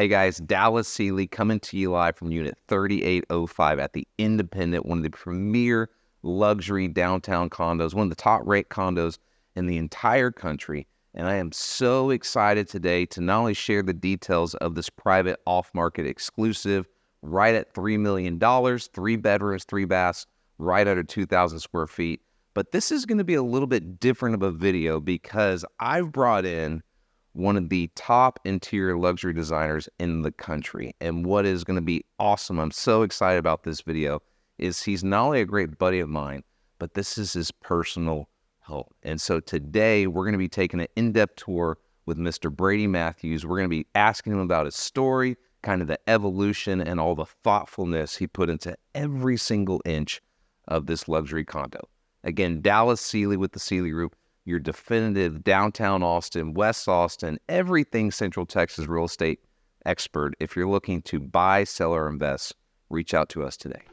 Hey guys, Dallas Seeley coming to you live from Unit 3805 at the Independent, one of the premier luxury downtown condos, one of the top rate condos in the entire country. And I am so excited today to not only share the details of this private off-market exclusive right at $3 million, 3 bedrooms, 3 baths, right under 2,000 square feet. But this is going to be a little bit different of a video because I've brought in one of the top interior luxury designers in the country. And what is going to be awesome, I'm so excited about this video, is he's not only a great buddy of mine, but this is his personal home. And so today we're going to be taking an in-depth tour with Mr. Brady Mathews. We're going to be asking him about his story, kind of the evolution and all the thoughtfulness he put into every single inch of this luxury condo. Again, Dallas Seeley with the Seeley Group, your definitive downtown Austin, West Austin, everything Central Texas real estate expert. If you're looking to buy, sell, or invest, reach out to us today.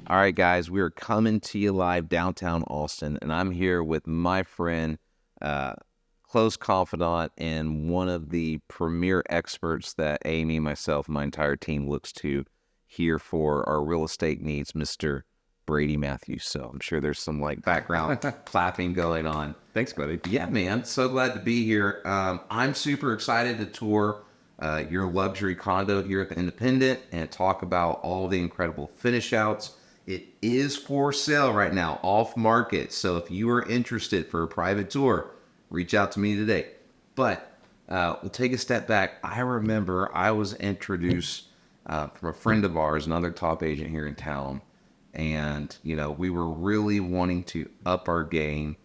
All right, guys, we are coming to you live downtown Austin, and I'm here with my friend, close confidant, and one of the premier experts that Amy, myself, my entire team looks to here for our real estate needs, Mr. Brady Mathews. So I'm sure there's some like background clapping going on. Thanks, buddy. Yeah, man. So glad to be here. I'm super excited to tour your luxury condo here at the Independent and talk about all the incredible finish outs. It is for sale right now, off market. So if you are interested for a private tour, reach out to me today. But we'll take a step back. I remember I was introduced from a friend of ours, another top agent here in town. And, you know, we were really wanting to up our game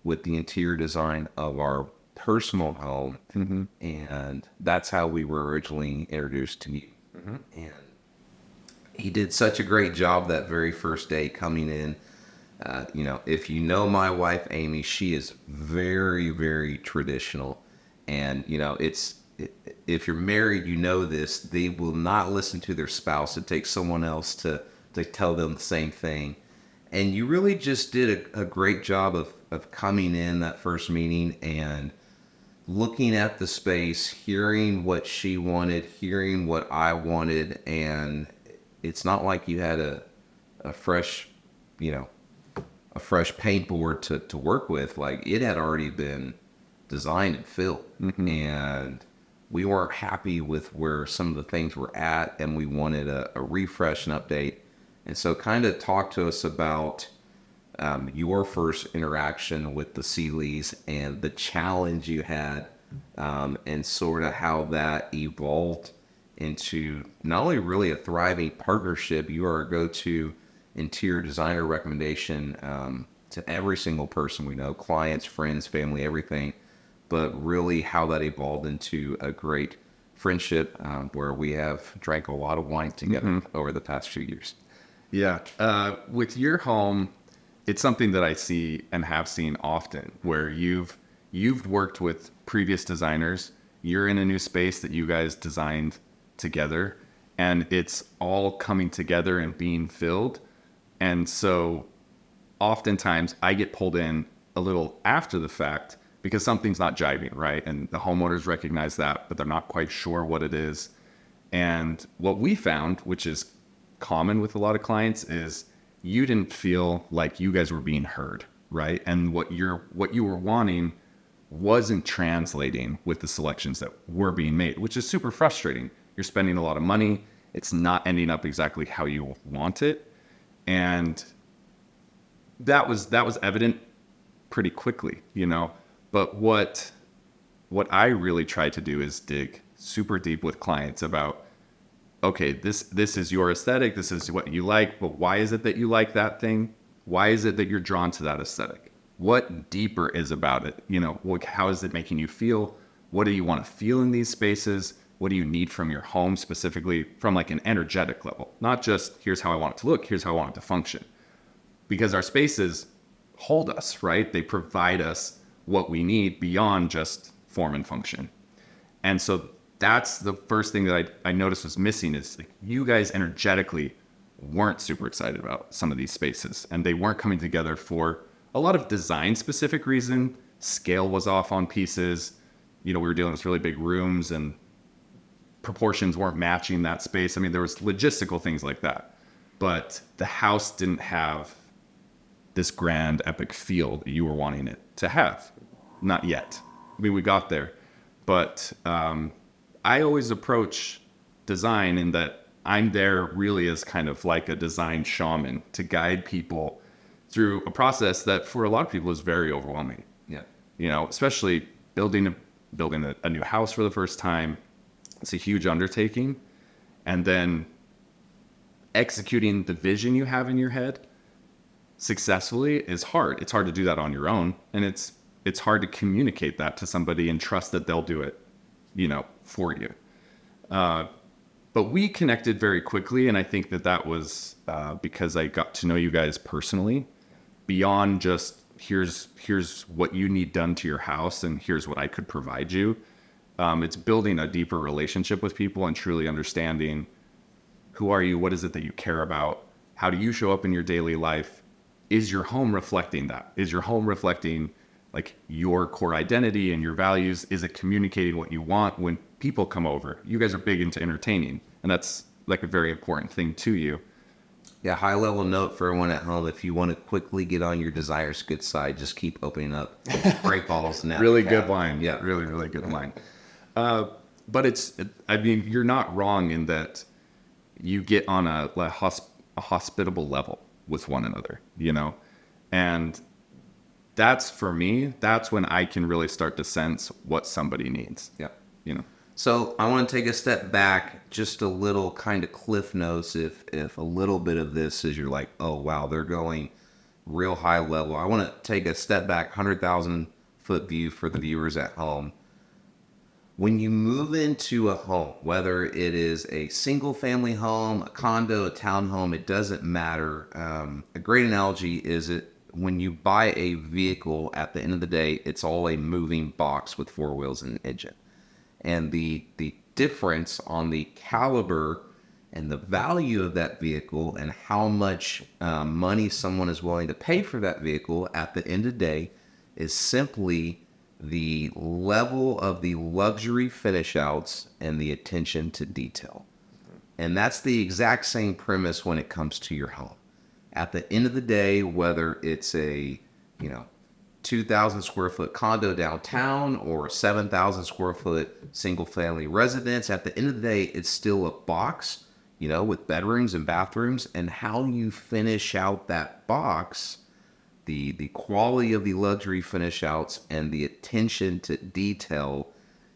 with the interior design of our personal home. Mm-hmm. And that's how we were originally introduced to you. Mm-hmm. And he did such a great job that very first day coming in. You know, if you know my wife, Amy, she is very, very traditional. And, you know, if you're married, you know this, they will not listen to their spouse. It takes someone else to tell them the same thing. And you really just did a great job of coming in that first meeting and looking at the space, hearing what she wanted, hearing what I wanted. And it's not like you had a fresh, you know, a fresh paint board to work with. Like, it had already been designed and filled. Mm-hmm. And we weren't happy with where some of the things were at, and we wanted a refresh and update. And so kind of talk to us about your first interaction with the Seeleys and the challenge you had, and sort of how that evolved into not only really a thriving partnership. You are a go-to interior designer recommendation to every single person we know, clients, friends, family, everything, but really how that evolved into a great friendship where we have drank a lot of wine together over the past few years. Yeah. With your home, it's something that I see and have seen often where you've worked with previous designers. You're in a new space that you guys designed together, and it's all coming together and being filled. And so oftentimes I get pulled in a little after the fact because something's not jiving, right? And the homeowners recognize that, but they're not quite sure what it is. And what we found, which is common with a lot of clients, is you didn't feel like you guys were being heard, right? And what you were wanting wasn't translating with the selections that were being made, which is super frustrating. You're spending a lot of money. It's not ending up exactly how you want it. And that was evident pretty quickly, you know. But what I really try to do is dig super deep with clients about, okay, this is your aesthetic, this is what you like, but why is it that you like that thing? Why is it that you're drawn to that aesthetic? What deeper is about it? You know, how is it making you feel? What do you want to feel in these spaces? What do you need from your home, specifically from like an energetic level? Not just here's how I want it to look, here's how I want it to function. Because our spaces hold us, right? They provide us what we need beyond just form and function. And so that's the first thing that I noticed was missing is like you guys energetically weren't super excited about some of these spaces, and they weren't coming together for a lot of design specific reason. Scale was off on pieces. We were dealing with really big rooms and proportions weren't matching that space. I mean, there was logistical things like that, but the house didn't have this grand epic feel that you were wanting it to have. Not yet. I mean, we got there, but I always approach design in that I'm there really as kind of like a design shaman to guide people through a process that for a lot of people is very overwhelming. Yeah. Especially building a new house for the first time. It's a huge undertaking. And then executing the vision you have in your head successfully is hard. It's hard to do that on your own. And it's hard to communicate that to somebody and trust that they'll do it, for you. But we connected very quickly. And I think that was because I got to know you guys personally beyond just here's what you need done to your house and here's what I could provide you. It's building a deeper relationship with people and truly understanding who are you, what is it that you care about, how do you show up in your daily life? Is your home reflecting that? Is your home reflecting like your core identity and your values? Is it communicating what you want when people come over? You guys are big into entertaining, and that's like a very important thing to you. Yeah, high level note for everyone at home. If you want to quickly get on your desires good side, just keep opening up great bottles. And Really good line. Yeah. Really, really good line. But you're not wrong in that you get on a hospitable level with one another, and that's for me, that's when I can really start to sense what somebody needs. Yeah. So I want to take a step back, just a little kind of cliff notes. If a little bit of this is you're like, oh, wow, they're going real high level. I want to take a step back, 100,000 foot view for the viewers at home. When you move into a home, whether it is a single family home, a condo, a townhome, it doesn't matter. A great analogy is when you buy a vehicle, at the end of the day, it's all a moving box with four wheels and an engine. And the difference on the caliber and the value of that vehicle and how much money someone is willing to pay for that vehicle at the end of the day is simply the level of the luxury finish outs and the attention to detail. And that's the exact same premise when it comes to your home. At the end of the day, whether it's a 2,000 square foot condo downtown or a 7,000 square foot single family residence, at the end of the day, it's still a box, with bedrooms and bathrooms, and how you finish out that box, the quality of the luxury finish outs and the attention to detail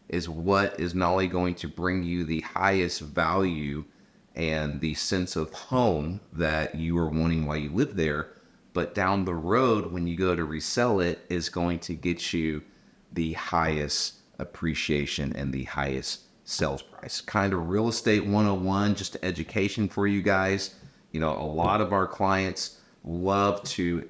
is what is not only going to bring you the highest value and the sense of home that you were wanting while you lived there, but down the road, when you go to resell it, is going to get you the highest appreciation and the highest sales price. Kind of real estate 101, just education for you guys. A lot of our clients love to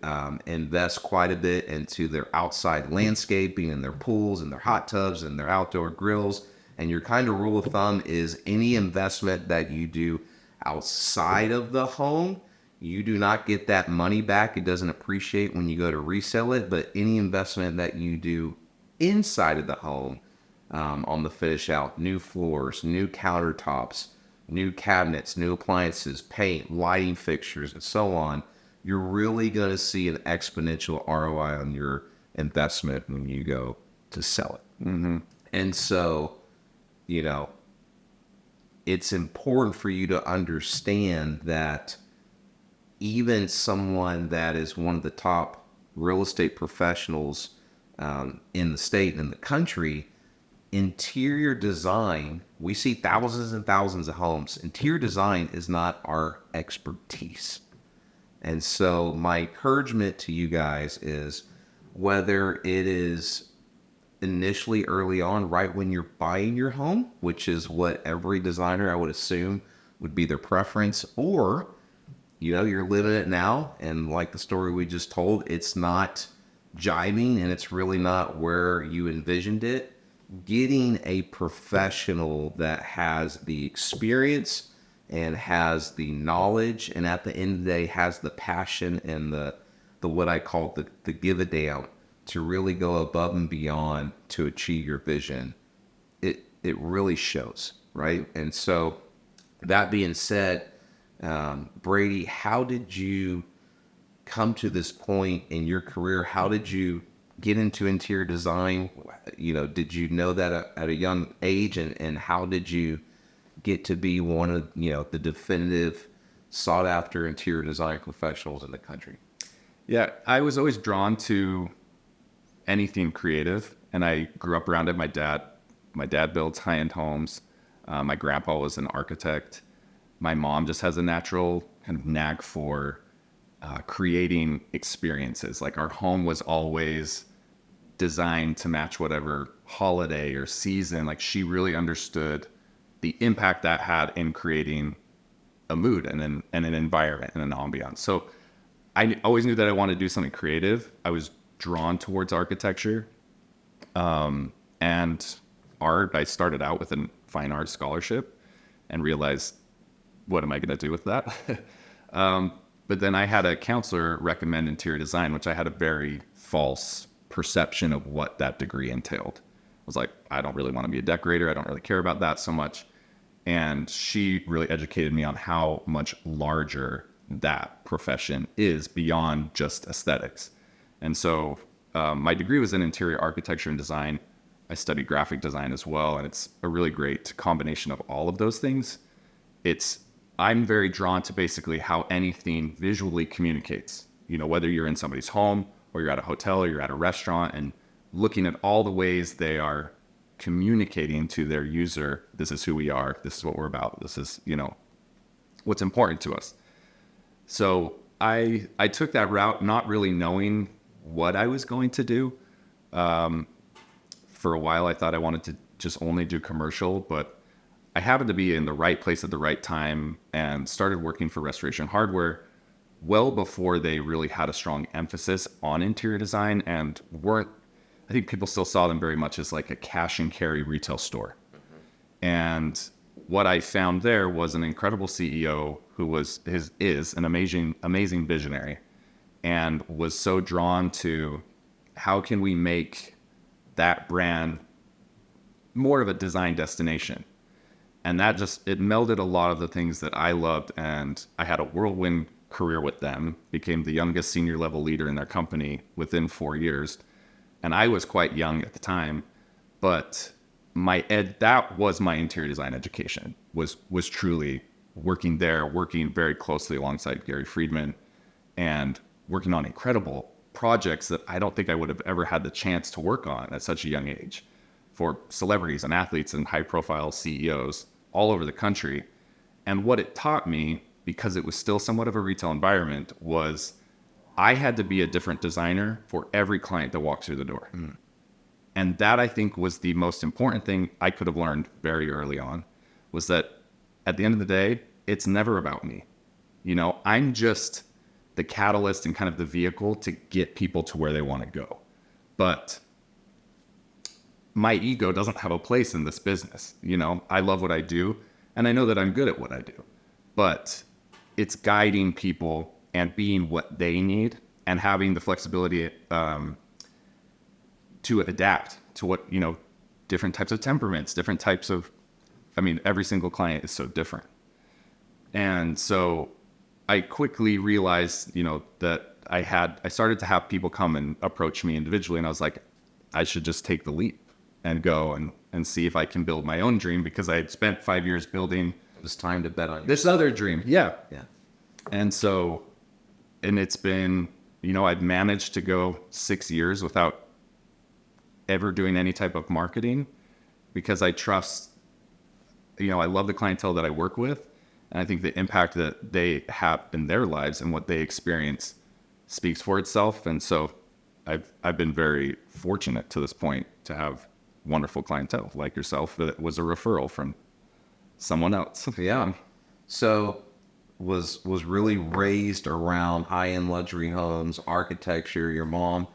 invest quite a bit into their outside landscaping and their pools and their hot tubs and their outdoor grills. And your kind of rule of thumb is any investment that you do outside of the home, you do not get that money back. It doesn't appreciate when you go to resell it. But any investment that you do inside of the home, on the finish out, new floors, new countertops, new cabinets, new appliances, paint, lighting fixtures, and so on, you're really going to see an exponential ROI on your investment when you go to sell it. Mm-hmm. And so, it's important for you to understand that even someone that is one of the top real estate professionals in the state and in the country, interior design, we see thousands and thousands of homes. Interior design is not our expertise. And so my encouragement to you guys is, whether it is initially early on, right when you're buying your home, which is what every designer, I would assume, would be their preference, or you're living it now, and like the story we just told, it's not jiving and it's really not where you envisioned it. getting a professional that has the experience and has the knowledge, and at the end of the day has the passion and the what I call the give a damn to really go above and beyond to achieve your vision, it really shows, right? And so that being said, Brady, how did you come to this point in your career? How did you get into interior design? You know, did you know that at a young age, and how did you get to be one of, you know, the definitive sought after interior design professionals in the country? Yeah, I was always drawn to anything creative, and I grew up around it. My dad builds high-end homes. My grandpa was an architect. My mom just has a natural kind of knack for creating experiences. Like, our home was always designed to match whatever holiday or season. Like, she really understood the impact that had in creating a mood and an environment and an ambiance. So I always knew that I wanted to do something creative. I was drawn towards architecture and art. I started out with a fine art scholarship and realized, what am I going to do with that? But then I had a counselor recommend interior design, which I had a very false perception of what that degree entailed. I was like, I don't really want to be a decorator. I don't really care about that so much. And she really educated me on how much larger that profession is beyond just aesthetics. And so my degree was in interior architecture and design. I studied graphic design as well, and it's a really great combination of all of those things. I'm very drawn to basically how anything visually communicates. You know, whether you're in somebody's home or you're at a hotel or you're at a restaurant, and looking at all the ways they are communicating to their user, this is who we are, this is what we're about, this is, you know, what's important to us. So I took that route not really knowing what I was going to do. For a while, I thought I wanted to just only do commercial, but I happened to be in the right place at the right time and started working for Restoration Hardware well before they really had a strong emphasis on interior design, and I think people still saw them very much as like a cash and carry retail store. And what I found there was an incredible CEO who is an amazing visionary, and was so drawn to how can we make that brand more of a design destination. And that it melded a lot of the things that I loved. And I had a whirlwind career with them, became the youngest senior level leader in their company within 4 years. And I was quite young at the time, but that was my interior design education, was truly working there, working very closely alongside Gary Friedman and working on incredible projects that I don't think I would have ever had the chance to work on at such a young age, for celebrities and athletes and high profile CEOs all over the country. And what it taught me, because it was still somewhat of a retail environment, was I had to be a different designer for every client that walked through the door. And that, I think, was the most important thing I could have learned very early on, was that at the end of the day, it's never about me. You know, I'm just the catalyst and kind of the vehicle to get people to where they want to go. But my ego doesn't have a place in this business. You know, I love what I do, and I know that I'm good at what I do, but it's guiding people and being what they need and having the flexibility to adapt to what, you know, different types of temperaments, different types of, every single client is so different. And so I quickly realized, you know, that I started to have people come and approach me individually, and I was like, I should just take the leap and go and see if I can build my own dream, because I had spent 5 years building It's time to bet on this other dream. Yeah. Yeah. And so, and it's been, you know, I've managed to go 6 years without ever doing any type of marketing, because I trust, you know, I love the clientele that I work with. And I think the impact that they have in their lives and what they experience speaks for itself. And so I've been very fortunate to this point to have wonderful clientele like yourself that was a referral from someone else. Yeah. So was really raised around high-end luxury homes, architecture. Your mom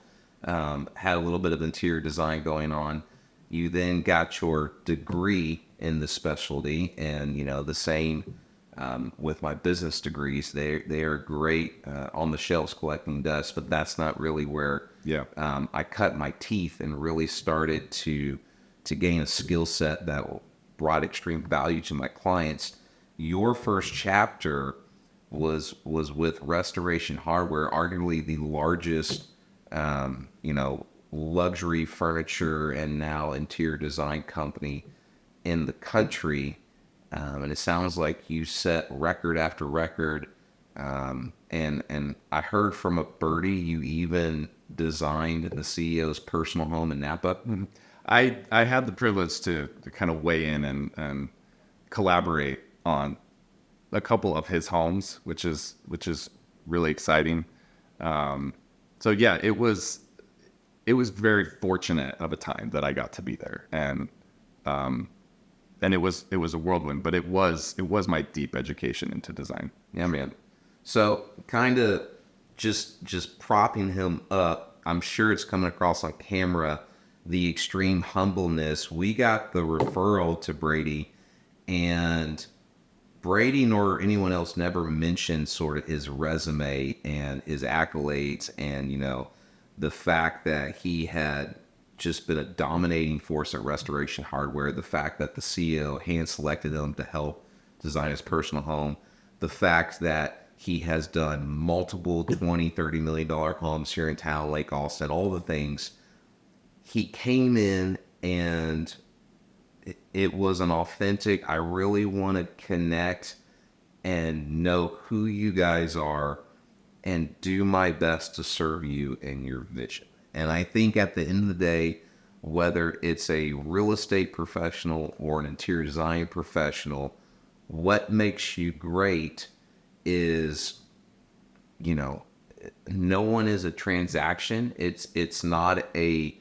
had a little bit of interior design going on. You then got your degree in the specialty, and the same with my business degrees. They are great on the shelves collecting dust, but that's not really where Yeah. I cut my teeth and really started to gain a skill set that brought extreme value to my clients. Your first chapter was with Restoration Hardware, arguably the largest luxury furniture and now interior design company in the country. And it sounds like you set record after record. And I heard from a birdie you even designed the CEO's personal home in Napa. I had the privilege to kind of weigh in and collaborate on a couple of his homes, which is really exciting. So yeah, it was very fortunate of a time that I got to be there, and it was a whirlwind, but it was my deep education into design. Yeah, man. So kind of just propping him up. I'm sure it's coming across on camera, the extreme humbleness. We got the referral to Brady, and Brady nor anyone else never mentioned sort of his resume and his accolades, and the fact that he had just been a dominating force at Restoration Hardware, the fact that the CEO hand selected him to help design his personal home, the fact that he has done multiple $20-30 million homes here in town, Lake Austin, all the things. He came in and it was an authentic, I really want to connect and know who you guys are and do my best to serve you in your vision. And I think at the end of the day, whether it's a real estate professional or an interior design professional, what makes you great is, no one is a transaction. It's not a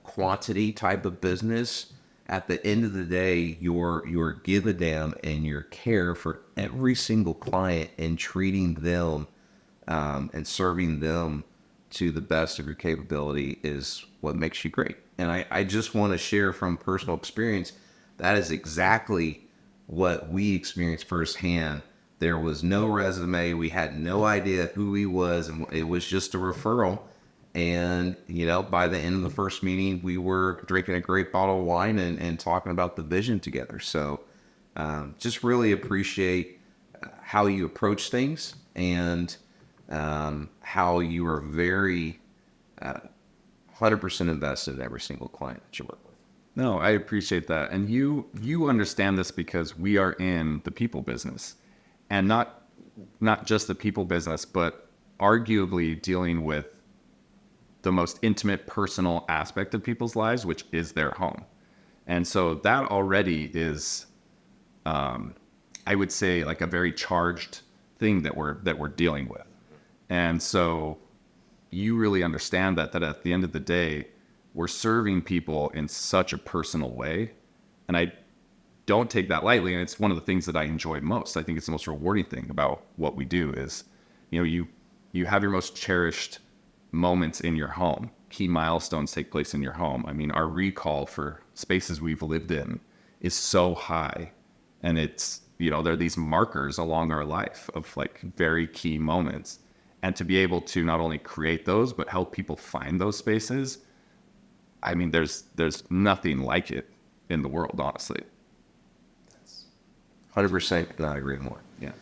quantity type of business. At the end of the day, your give a damn and your care for every single client and treating them and serving them to the best of your capability is what makes you great. And I just want to share from personal experience, that is exactly what we experienced firsthand. There was no resume. We had no idea who he was, and it was just a referral. And, by the end of the first meeting, we were drinking a great bottle of wine and talking about the vision together. So just really appreciate how you approach things and how you are very 100% invested in every single client that you work with. No, I appreciate that. And you understand this because we are in the people business, and not just the people business, but arguably dealing with the most intimate, personal aspect of people's lives, which is their home. And so that already is, I would say, like a very charged thing that we're dealing with. And so you really understand that at the end of the day, we're serving people in such a personal way. And I don't take that lightly. And it's one of the things that I enjoy most. I think it's the most rewarding thing about what we do is, you have your most cherished moments in your home. Key milestones take place in your home. I mean, our recall for spaces we've lived in is so high. And it's, there are these markers along our life of like very key moments. And to be able to not only create those, but help people find those spaces, I mean, there's nothing like it in the world, honestly. 100% could not agree more. Yeah.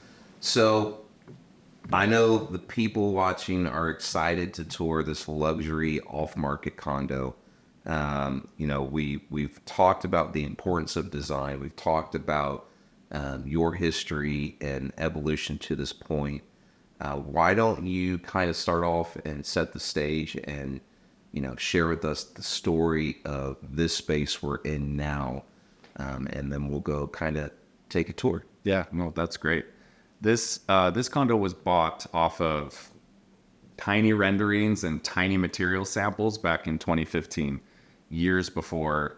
So I know the people watching are excited to tour this luxury off-market condo. We've talked about the importance of design. We've talked about your history and evolution to this point. Why don't you kind of start off and set the stage and, share with us the story of this space we're in now, and then we'll go kind of take a tour. Yeah, no, that's great. This condo was bought off of tiny renderings and tiny material samples back in 2015, years before,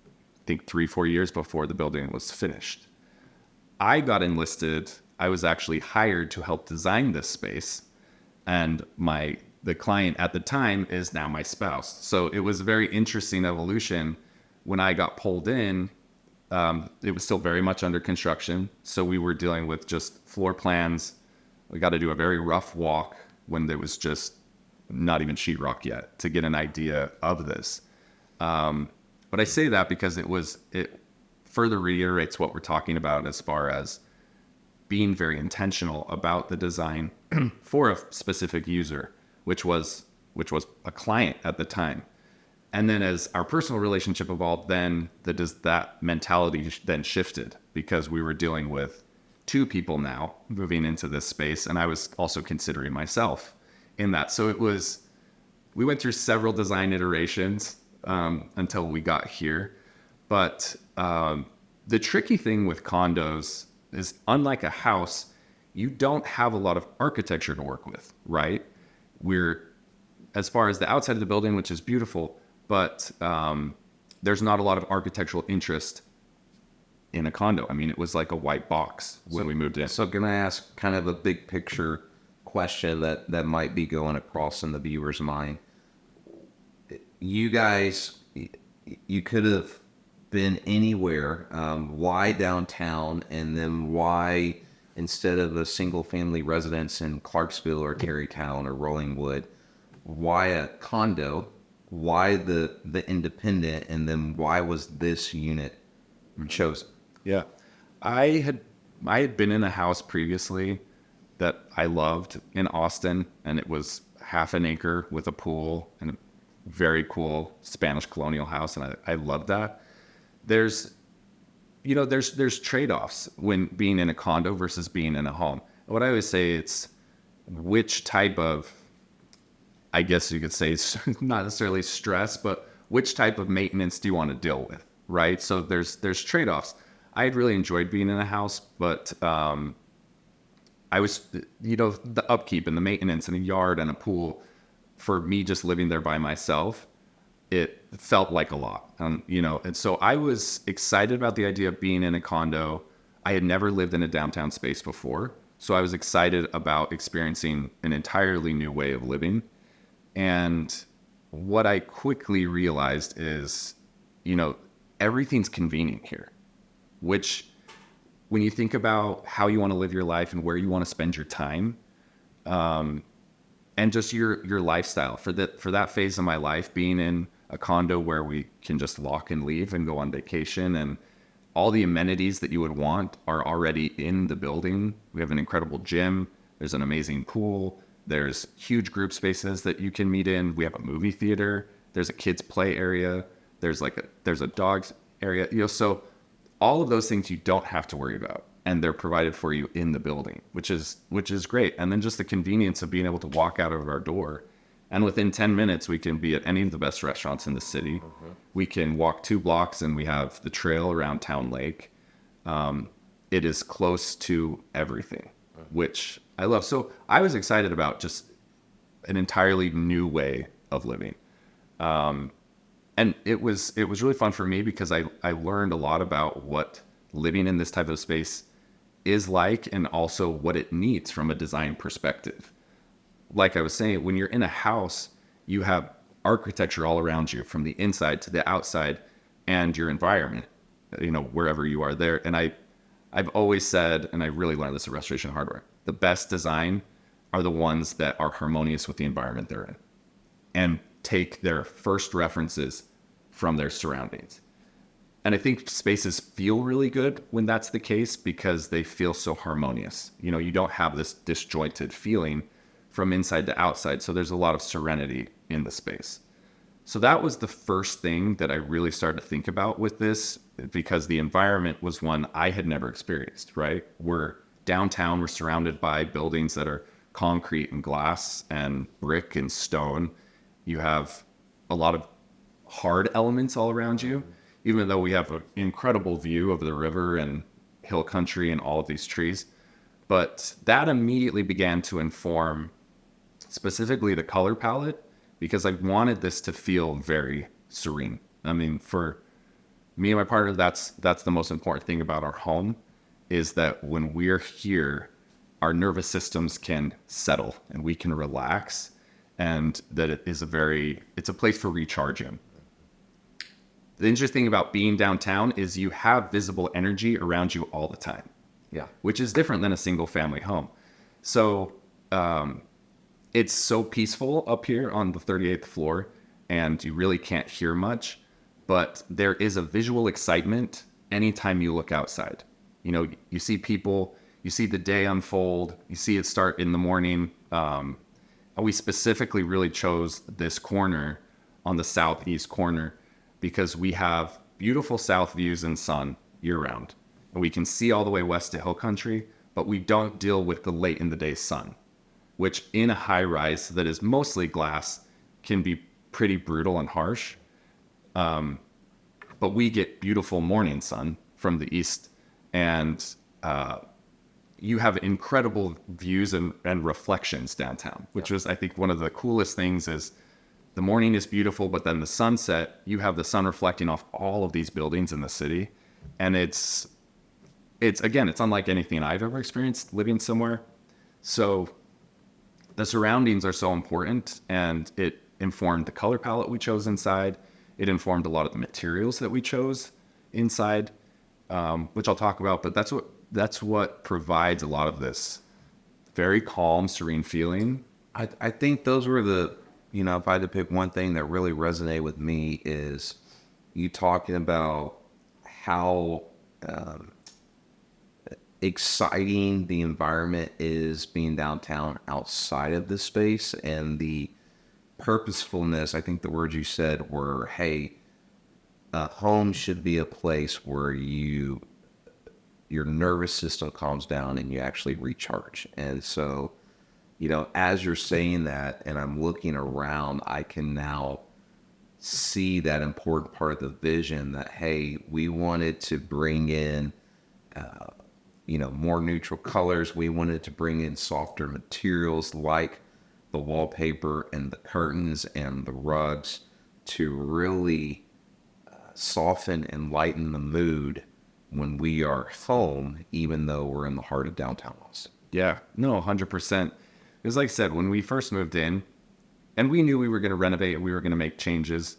I think 3-4 years before the building was finished. I got enlisted. I was actually hired to help design this space, and the client at the time is now my spouse. So it was a very interesting evolution when I got pulled in, it was still very much under construction. So we were dealing with just floor plans. We got to do a very rough walk when there was just not even sheetrock yet to get an idea of this. But I say that because it further reiterates what we're talking about as far as being very intentional about the design for a specific user, which was a client at the time. And then as our personal relationship evolved, then that mentality then shifted because we were dealing with two people now moving into this space. And I was also considering myself in that. So we went through several design iterations until we got here. But the tricky thing with condos is, unlike a house, you don't have a lot of architecture to work with, right? As far as the outside of the building, which is beautiful, but there's not a lot of architectural interest in a condo. I mean, it was like a white box when we moved in. So can I ask kind of a big picture question that might be going across in the viewer's mind? You guys, you could have been anywhere. Why downtown? And then why, instead of a single family residence in Clarksville or Tarrytown or Rollingwood, why a condo? Why the independent? And then why was this unit chosen? Yeah. I had been in a house previously that I loved in Austin, and it was half an acre with a pool and a very cool Spanish colonial house, and I loved that. There's trade-offs when being in a condo versus being in a home. What I always say, it's which type of, I guess you could say, not necessarily stress, but which type of maintenance do you want to deal with, right? So there's trade-offs. I had really enjoyed being in a house, but I was, the upkeep and the maintenance and a yard and a pool, for me just living there by myself, it felt like a lot. And so I was excited about the idea of being in a condo. I had never lived in a downtown space before, so I was excited about experiencing an entirely new way of living. And what I quickly realized is, everything's convenient here, which, when you think about how you want to live your life and where you want to spend your time, and just your lifestyle for that phase of my life, being in a condo where we can just lock and leave and go on vacation, and all the amenities that you would want are already in the building. We have an incredible gym. There's an amazing pool. There's huge group spaces that you can meet in. We have a movie theater. There's a kids play area. There's a dogs area. So all of those things you don't have to worry about, and they're provided for you in the building, which is great. And then just the convenience of being able to walk out of our door, and within 10 minutes we can be at any of the best restaurants in the city. Mm-hmm. We can walk 2 blocks and we have the trail around Town Lake. It is close to everything, which I love. So I was excited about just an entirely new way of living. And it was really fun for me because I learned a lot about what living in this type of space is like, and also what it needs from a design perspective. Like I was saying, when you're in a house, you have architecture all around you, from the inside to the outside, and your environment, wherever you are there. And I've always said, and I really learned this at Restoration Hardware, the best design are the ones that are harmonious with the environment they're in and take their first references from their surroundings. And I think spaces feel really good when that's the case, because they feel so harmonious. You don't have this disjointed feeling from inside to outside. So there's a lot of serenity in the space. So that was the first thing that I really started to think about with this, because the environment was one I had never experienced, right? We're downtown, we're surrounded by buildings that are concrete and glass and brick and stone. You have a lot of hard elements all around you, even though we have an incredible view of the river and hill country and all of these trees. But that immediately began to inform specifically the color palette, because I wanted this to feel very serene. I mean, for me and my partner, that's the most important thing about our home, is that when we're here, our nervous systems can settle and we can relax, and that it's a place for recharging. The interesting thing about being downtown is you have visible energy around you all the time. Yeah. Which is different than a single family home. So it's so peaceful up here on the 38th floor, and you really can't hear much, but there is a visual excitement anytime you look outside. You know, you see people, you see the day unfold, you see it start in the morning. And we specifically really chose this corner on the southeast corner because we have beautiful south views and sun year round. And we can see all the way west to hill country, but we don't deal with the late in the day sun, which in a high rise that is mostly glass can be pretty brutal and harsh. But we get beautiful morning sun from the east, and you have incredible views and reflections downtown, which was, I think, one of the coolest things is the morning is beautiful, but then the sunset, you have the sun reflecting off all of these buildings in the city. And it's again, it's unlike anything I've ever experienced living somewhere. So the surroundings are so important, and it informed the color palette we chose inside. It informed a lot of the materials that we chose inside, which I'll talk about, but that's what provides a lot of this very calm, serene feeling. I think those were the, you know, if I had to pick one thing that really resonated with me is you talking about how exciting the environment is being downtown outside of this space, and the purposefulness. I think the words you said were, hey, a home should be a place where your nervous system calms down and you actually recharge. And so, you know, as you're saying that and I'm looking around, I can now see that important part of the vision that, hey, we wanted to bring in you know, more neutral colors. We wanted to bring in softer materials like the wallpaper and the curtains and the rugs to really soften and lighten the mood when we are home, even though we're in the heart of downtown Austin. Yeah, no, 100%. Because like I said, when we first moved in, and we knew we were going to renovate and we were going to make changes,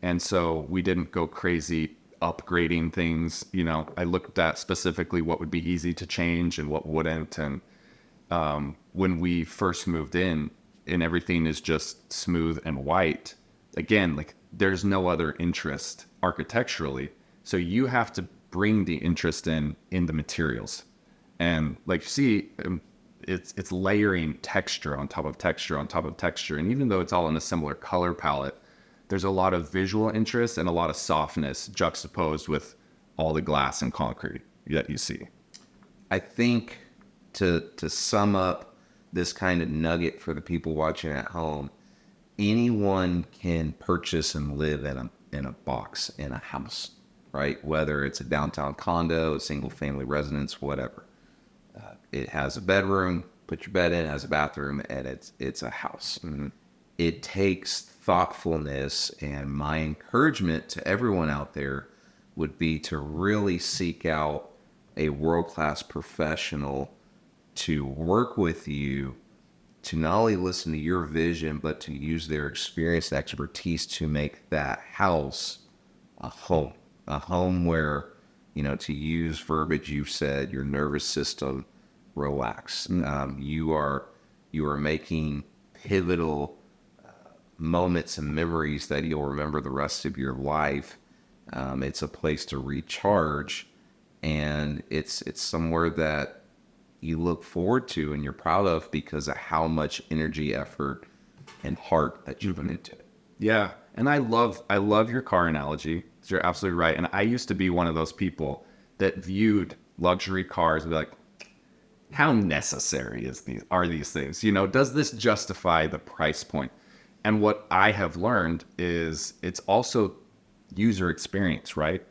and so we didn't go crazy upgrading things. You know, I looked at specifically what would be easy to change and what wouldn't. And when we first moved in and everything is just smooth and white, again, like there's no other interest architecturally. So you have to bring the interest in the materials. And like you see, it's layering texture on top of texture on top of texture. And even though it's all in a similar color palette, there's a lot of visual interest and a lot of softness juxtaposed with all the glass and concrete that you see. I think to sum up this kind of nugget for the people watching at home, anyone can purchase and live in a box, in a house, right? Whether it's a downtown condo, a single family residence, whatever. It has a bedroom, put your bed in, it has a bathroom, and it's a house. Mm-hmm. It takes thoughtfulness, and my encouragement to everyone out there would be to really seek out a world-class professional to work with you, to not only listen to your vision, but to use their experience and expertise to make that house a home where, you know, to use verbiage you've said, your nervous system relax. You are making pivotal moments and memories that you'll remember the rest of your life. It's a place to recharge, and it's somewhere that you look forward to and you're proud of because of how much energy, effort, and heart that you put into it. Yeah, and I love your car analogy. You're absolutely right. And I used to be one of those people that viewed luxury cars and be like, how necessary are these things? You know, does this justify the price point? And what I have learned is it's also user experience, right?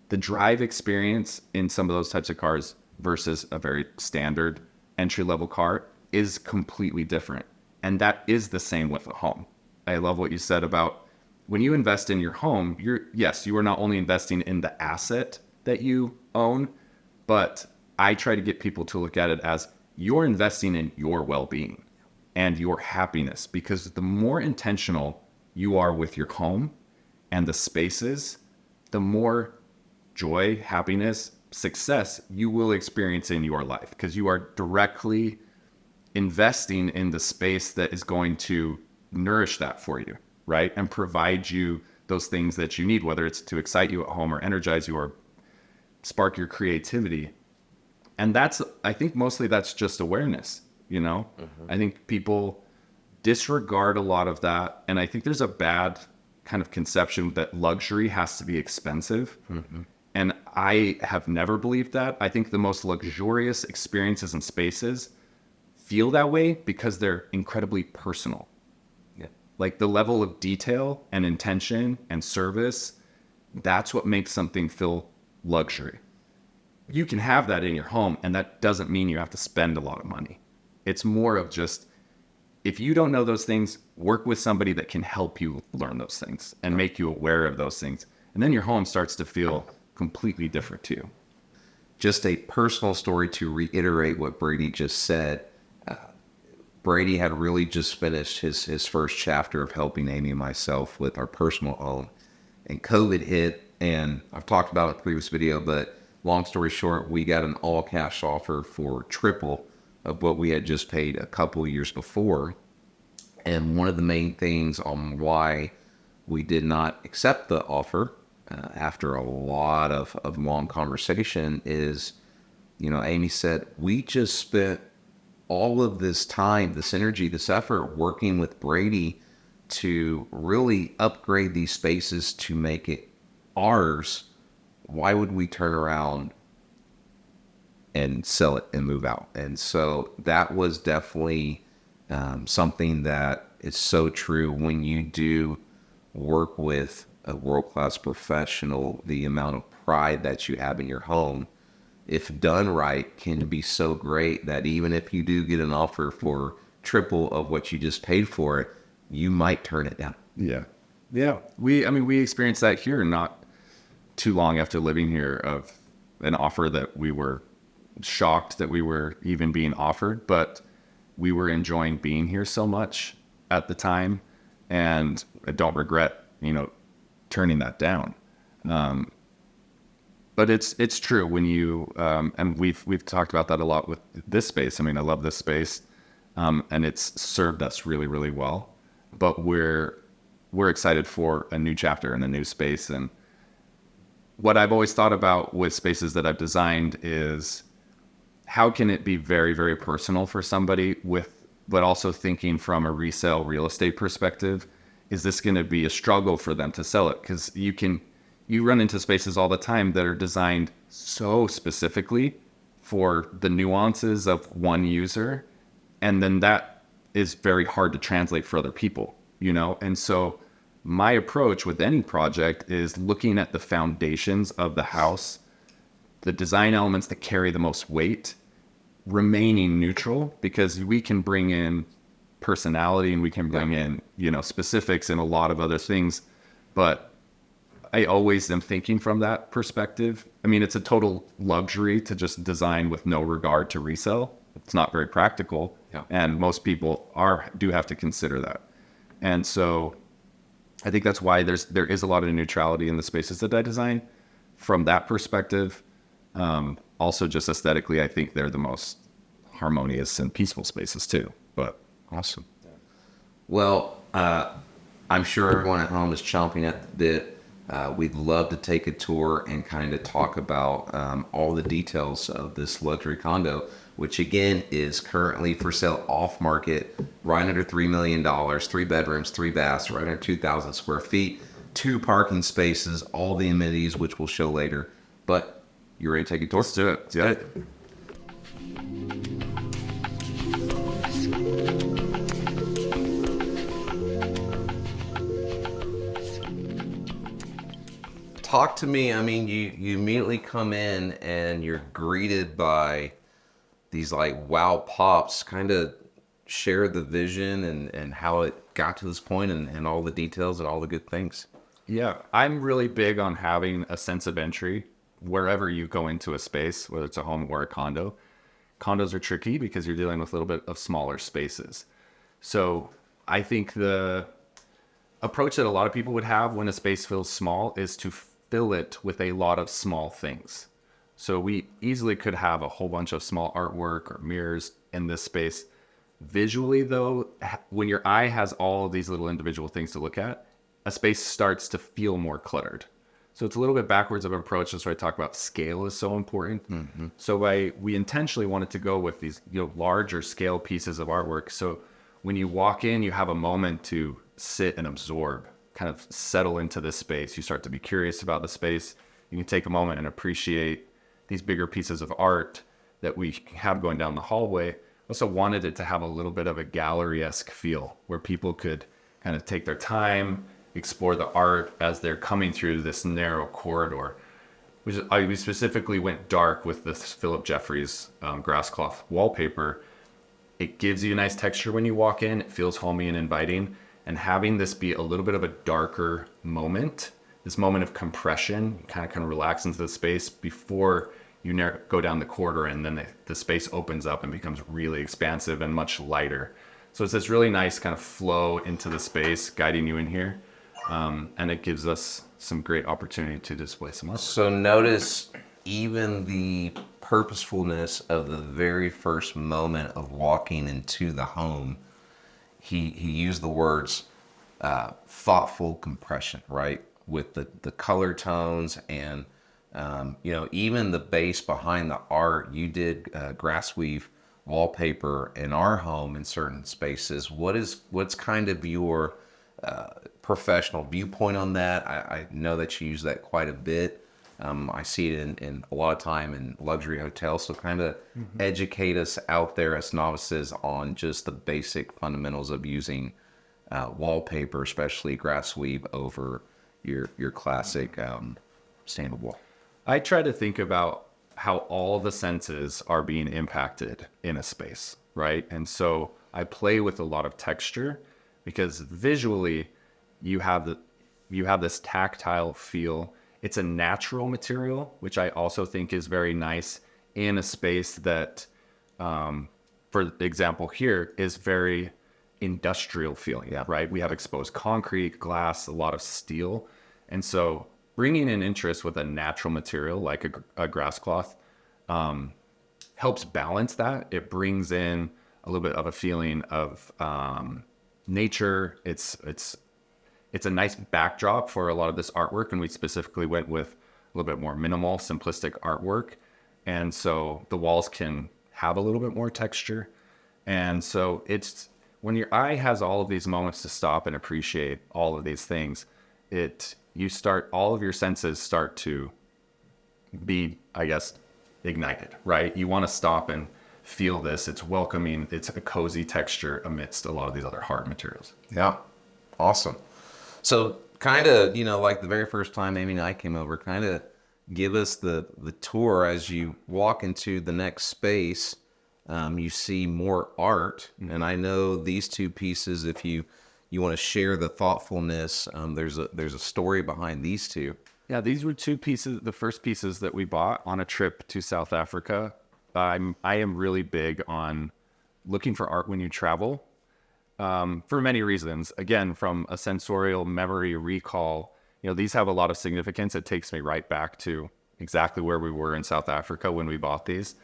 The drive experience in some of those types of cars versus a very standard entry-level car is completely different. And that is the same with a home. I love what you said about when you invest in your home, you are not only investing in the asset that you own, but I try to get people to look at it as you're investing in your well-being and your happiness, because the more intentional you are with your home and the spaces, the more joy, happiness, success you will experience in your life, because you are directly investing in the space that is going to nourish that for you, right? And provide you those things that you need, whether it's to excite you at home or energize you or spark your creativity. And I think mostly that's just awareness, you know? I think people disregard a lot of that. And I think there's a bad kind of conception that luxury has to be expensive. And I have never believed that. I think the most luxurious experiences and spaces feel that way because they're incredibly personal. Yeah. Like the level of detail and intention and service, that's what makes something feel luxury. You can have that in your home, and that doesn't mean you have to spend a lot of money. It's more of just, if you don't know those things, work with somebody that can help you learn those things and make you aware of those things. And then your home starts to feel completely different to you. Just a personal story to reiterate what Brady just said. Brady had really just finished his first chapter of helping Amy and myself with our personal home. And COVID hit, and I've talked about it in the previous video, but long story short, we got an all-cash offer for triple of what we had just paid a couple of years before. And one of the main things on why we did not accept the offer after a lot of long conversation is, Amy said, we just spent all of this time, this energy, this effort working with Brady to really upgrade these spaces to make it ours. Why would we turn around and sell it and move out? And so that was definitely something that is so true when you do work with a world-class professional. The amount of pride that you have in your home, if done right, can be so great that even if you do get an offer for triple of what you just paid for it, you might turn it down. Yeah. Yeah. We experienced that here not too long after living here, of an offer that we were shocked that we were even being offered, but we were enjoying being here so much at the time, and I don't regret, turning that down. But it's true when you, and we've talked about that a lot with this space. I love this space, and it's served us really, really well, but we're excited for a new chapter and a new space. And what I've always thought about with spaces that I've designed is, how can it be very, very personal for somebody but also thinking from a resale real estate perspective, is this going to be a struggle for them to sell it? Because you run into spaces all the time that are designed so specifically for the nuances of one user. And then that is very hard to translate for other people, And so my approach with any project is looking at the foundations of the house, the design elements that carry the most weight, remaining neutral, because we can bring in personality and we can bring in, specifics and a lot of other things. But I always am thinking from that perspective. It's a total luxury to just design with no regard to resale. It's not very practical. Yeah. And most people do have to consider that. And so I think that's why there is a lot of neutrality in the spaces that I design from that perspective. Also, just aesthetically, I think they're the most harmonious and peaceful spaces too. But awesome. Well, I'm sure everyone at home is chomping at the bit. We'd love to take a tour and kind of talk about all the details of this luxury condo, which again is currently for sale off market, right under $3 million, 3 bedrooms, 3 baths, right under 2,000 square feet, 2 parking spaces, all the amenities, which we'll show later. But you ready to take a tour? Let's do it. Yeah. Talk to me. You immediately come in and you're greeted by these wow pops. Kind of share the vision and how it got to this point and all the details and all the good things. Yeah, I'm really big on having a sense of entry wherever you go into a space, whether it's a home or a condo. Condos are tricky because you're dealing with a little bit of smaller spaces. So I think the approach that a lot of people would have when a space feels small is to fill it with a lot of small things. So we easily could have a whole bunch of small artwork or mirrors in this space. Visually, though, when your eye has all of these little individual things to look at, a space starts to feel more cluttered. So it's a little bit backwards of an approach. That's why I talk about scale is so important. Mm-hmm. So we intentionally wanted to go with these larger scale pieces of artwork. So when you walk in, you have a moment to sit and absorb, kind of settle into this space. You start to be curious about the space. You can take a moment and appreciate these bigger pieces of art that we have going down the hallway. Also wanted it to have a little bit of a gallery-esque feel where people could kind of take their time, explore the art as they're coming through this narrow corridor. We specifically went dark with this Philip Jeffries grass cloth wallpaper. It gives you a nice texture when you walk in. It feels homey and inviting. And having this be a little bit of a darker moment, this moment of compression, you kind of relax into the space before you go down the corridor, and then the space opens up and becomes really expansive and much lighter. So it's this really nice kind of flow into the space, guiding you in here. And it gives us some great opportunity to display some art. So notice even the purposefulness of the very first moment of walking into the home. He used the words thoughtful compression, right? With the color tones and even the base behind the art. You did grass weave wallpaper in our home in certain spaces. What's kind of your professional viewpoint on that? I know that you use that quite a bit. I see it in a lot of time in luxury hotels. So kind of educate us out there as novices on just the basic fundamentals of using wallpaper, especially grass weave over your classic standard wall. I try to think about how all the senses are being impacted in a space, right? And so I play with a lot of texture because visually you have this tactile feel. It's a natural material, which I also think is very nice in a space that, for example here, is very industrial feeling, right? We have exposed concrete, glass, a lot of steel. And so bringing in interest with a natural material like a grass cloth helps balance that. It brings in a little bit of a feeling of nature. It's a nice backdrop for a lot of this artwork, and we specifically went with a little bit more minimal, simplistic artwork. And so the walls can have a little bit more texture. And so it's when your eye has all of these moments to stop and appreciate all of these things, all of your senses start to be, I guess, ignited, right? You want to stop and feel this. It's welcoming. It's a cozy texture amidst a lot of these other hard materials. Yeah. Awesome. So kind of, like the very first time Amy and I came over, kind of give us the tour as you walk into the next space. You see more art. And I know these two pieces, if you want to share the thoughtfulness, there's a story behind these two. Yeah, these were two pieces, the first pieces that we bought on a trip to South Africa. I am really big on looking for art when you travel. For many reasons. Again, from a sensorial memory recall, these have a lot of significance. It takes me right back to exactly where we were in South Africa when we bought these.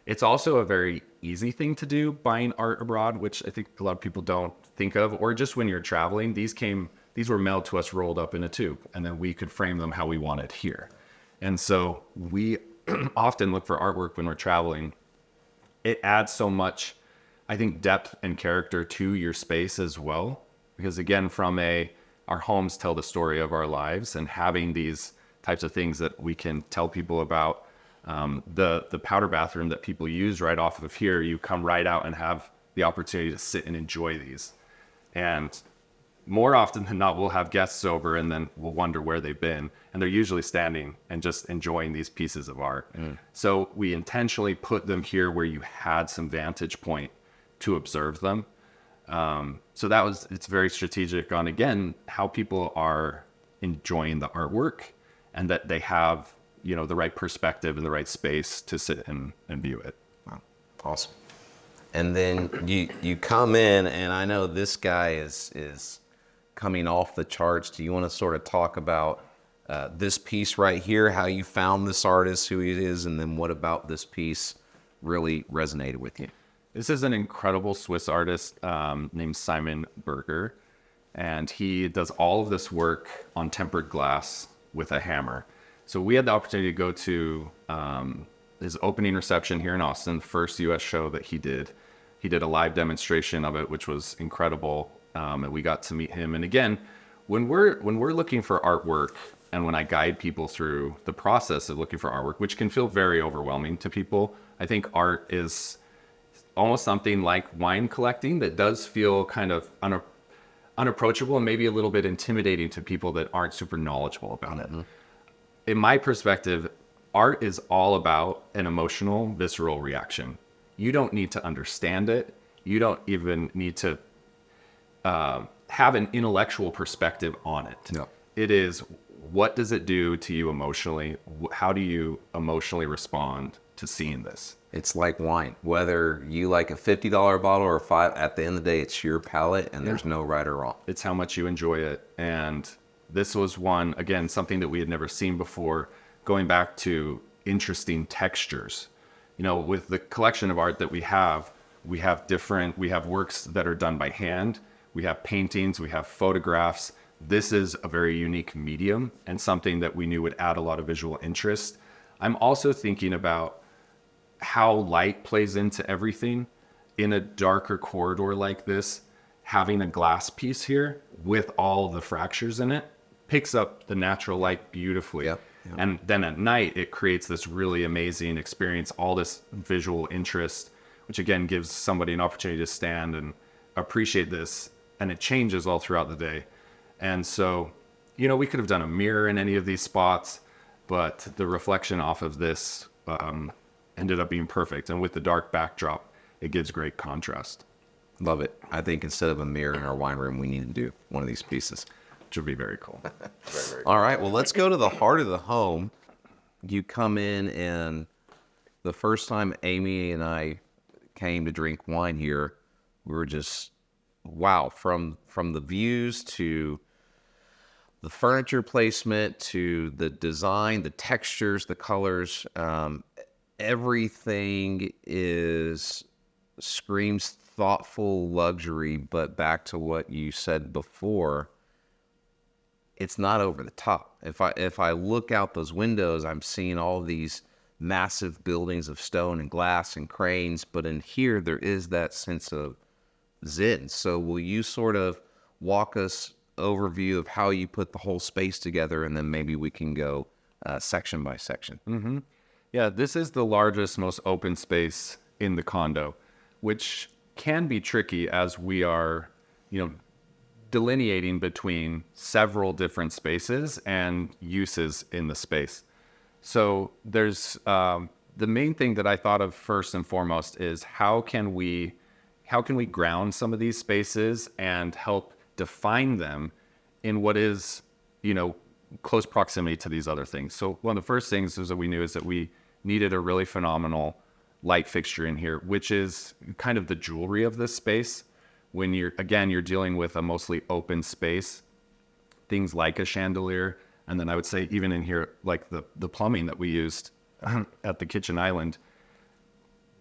It's also a very easy thing to do, buying art abroad, which I think a lot of people don't think of, or just when you're traveling. These were mailed to us rolled up in a tube, and then we could frame them how we wanted here. And so we often look for artwork when we're traveling. It adds so much, I think, depth and character to your space as well. Because again, our homes tell the story of our lives, and having these types of things that we can tell people about. The powder bathroom that people use right off of here, you come right out and have the opportunity to sit and enjoy these. And more often than not, we'll have guests over and then we'll wonder where they've been. And they're usually standing and just enjoying these pieces of art. So we intentionally put them here where you had some vantage point to observe them. So it's very strategic on, again, how people are enjoying the artwork and that they have, the right perspective and the right space to sit and view it. Wow. Awesome. And then you come in, and I know this guy is coming off the charts. Do you want to sort of talk about this piece right here, how you found this artist, who he is, and then what about this piece really resonated with you? This is an incredible Swiss artist named Simon Berger, and he does all of this work on tempered glass with a hammer. So we had the opportunity to go to his opening reception here in Austin, the first U.S. show that he did. He did a live demonstration of it, which was incredible, and we got to meet him. And again, when we're looking for artwork, and when I guide people through the process of looking for artwork, which can feel very overwhelming to people, I think art is almost something like wine collecting that does feel kind of unapproachable and maybe a little bit intimidating to people that aren't super knowledgeable about it. In my perspective, art is all about an emotional, visceral reaction. You don't need to understand it. You don't even need to have an intellectual perspective on it. No. It is, what does it do to you emotionally? How do you emotionally respond to seeing this? It's like wine. Whether you like a $50 bottle or $5, at the end of the day, it's your palate, and there's no right or wrong. It's how much you enjoy it. And this was one, again, something that we had never seen before, going back to interesting textures. You know, with the collection of art that we have works that are done by hand. We have paintings, we have photographs. This is a very unique medium and something that we knew would add a lot of visual interest. I'm also thinking about how light plays into everything. In a darker corridor like this, having a glass piece here with all the fractures in it picks up the natural light beautifully. Yep. And then at night, it creates this really amazing experience, all this visual interest, which again gives somebody an opportunity to stand and appreciate this. And it changes all throughout the day. And so, you know, we could have done a mirror in any of these spots, but the reflection off of this ended up being perfect. And with the dark backdrop, it gives great contrast. Love it. I think instead of a mirror in our wine room, we need to do one of these pieces. Which would be very cool. Very All right, well, let's go to the heart of the home. You come in, and the first time Amy and I came to drink wine here, we were just, wow, from the views to the furniture placement to the design, the textures, the colors, everything screams thoughtful luxury. But back to what you said before, it's not over the top. If I look out those windows, I'm seeing all these massive buildings of stone and glass and cranes, but in here there is that sense of zen. So will you sort of walk us overview of how you put the whole space together, and then maybe we can go section by section? Mm-hmm. Yeah, this is the largest, most open space in the condo, which can be tricky as we are, you know, delineating between several different spaces and uses in the space. So there's the main thing that I thought of first and foremost is how can we ground some of these spaces and help define them in what is, you know, close proximity to these other things. So one of the first things is that we knew is that we needed a really phenomenal light fixture in here, which is kind of the jewelry of this space. When you're dealing with a mostly open space, things like a chandelier, and then I would say even in here, like the plumbing that we used at the kitchen island,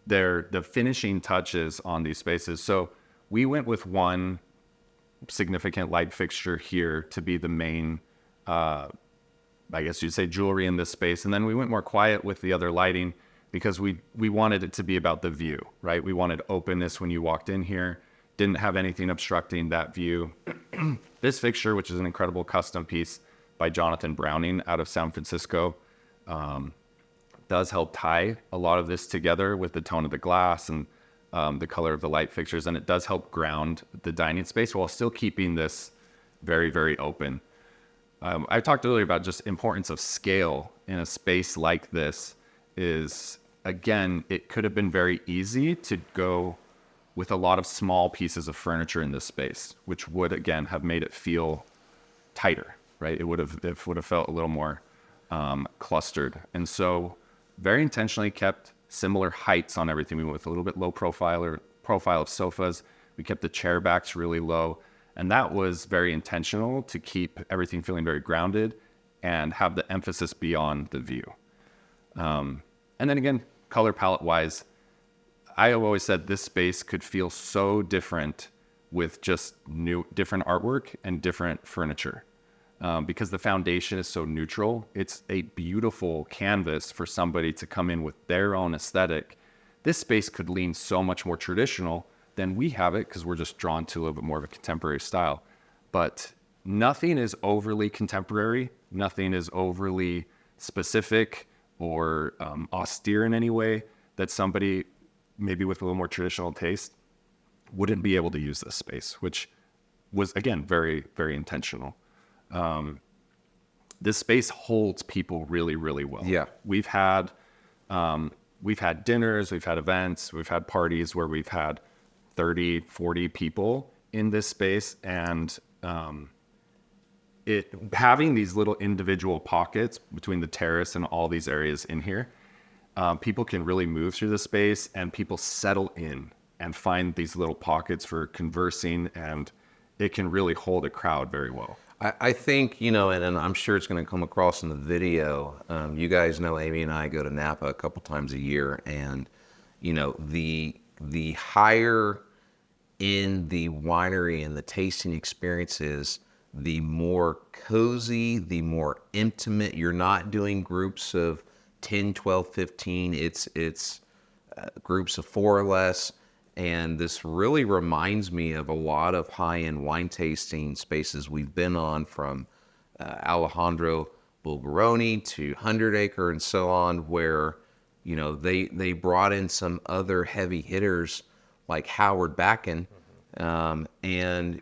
they're the finishing touches on these spaces. So we went with one significant light fixture here to be the main, I guess you'd say, jewelry in this space. And then we went more quiet with the other lighting because we wanted it to be about the view, right? We wanted openness when you walked in here. Didn't have anything obstructing that view. This fixture, which is an incredible custom piece by Jonathan Browning out of San Francisco, does help tie a lot of this together with the tone of the glass and the color of the light fixtures, and it does help ground the dining space while still keeping this very, very open. I talked earlier about just importance of scale in a space like this is, again, it could have been very easy to go with a lot of small pieces of furniture in this space, which would, again, have made it feel tighter, right? It would have felt a little more clustered. And so very intentionally kept similar heights on everything. We went with a little bit low profile of sofas. We kept the chair backs really low. And that was very intentional to keep everything feeling very grounded and have the emphasis be on the view. And then again, color palette wise, I have always said this space could feel so different with just different artwork and different furniture. Because the foundation is so neutral. It's a beautiful canvas for somebody to come in with their own aesthetic. This space could lean so much more traditional than we have it, because we're just drawn to a little bit more of a contemporary style. But nothing is overly contemporary. Nothing is overly specific or austere in any way that somebody maybe with a little more traditional taste wouldn't be able to use this space, which was, again, very, very intentional. This space holds people really, really well. Yeah. We've had dinners, we've had events, we've had parties where we've had 30, 40 people in this space. And having these little individual pockets between the terrace and all these areas in here, people can really move through the space, and people settle in and find these little pockets for conversing, and it can really hold a crowd very well. I think, and I'm sure it's going to come across in the video. You guys know Amy and I go to Napa a couple times a year, and, the higher in the winery and the tasting experiences, the more cozy, the more intimate. You're not doing groups of 10, 12, 15. It's groups of 4 or less. And this really reminds me of a lot of high-end wine tasting spaces we've been on, from Alejandro Bulgaroni to 100 Acre and so on, where, they brought in some other heavy hitters like Howard Backen. And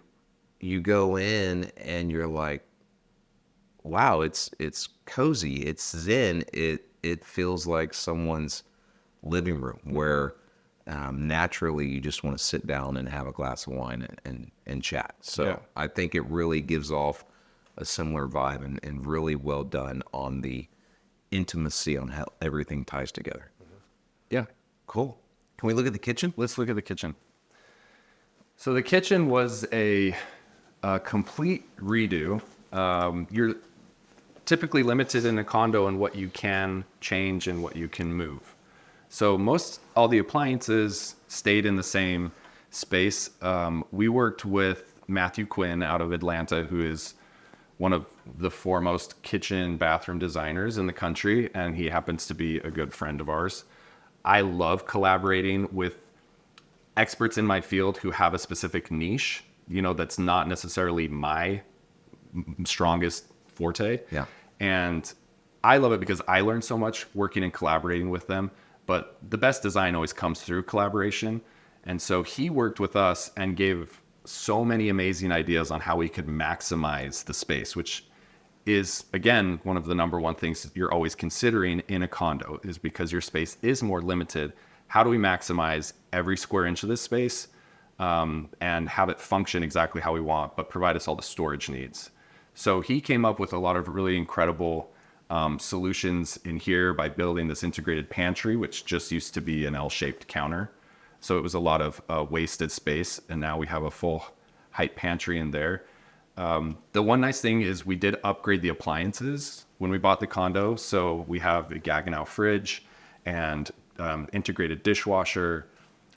you go in and you're like, wow, it's cozy, it's zen. It feels like someone's living room where naturally you just want to sit down and have a glass of wine and chat. So yeah. I think it really gives off a similar vibe, and really well done on the intimacy on how everything ties together. Yeah. Cool. Can we look at the kitchen? Let's look at the kitchen. So the kitchen was a complete redo. You're typically limited in a condo in what you can change and what you can move. So all the appliances stayed in the same space. We worked with Matthew Quinn out of Atlanta, who is one of the foremost kitchen bathroom designers in the country, and he happens to be a good friend of ours. I love collaborating with experts in my field who have a specific niche, that's not necessarily my strongest forte. Yeah. And I love it because I learn so much working and collaborating with them. But the best design always comes through collaboration. And so he worked with us and gave so many amazing ideas on how we could maximize the space, which is, again, one of the number one things you're always considering in a condo, is because your space is more limited. How do we maximize every square inch of this space and have it function exactly how we want, but provide us all the storage needs? So he came up with a lot of really incredible solutions in here by building this integrated pantry, which just used to be an L-shaped counter. So it was a lot of wasted space, and now we have a full height pantry in there. The one nice thing is we did upgrade the appliances when we bought the condo. So we have a Gaggenau fridge and integrated dishwasher,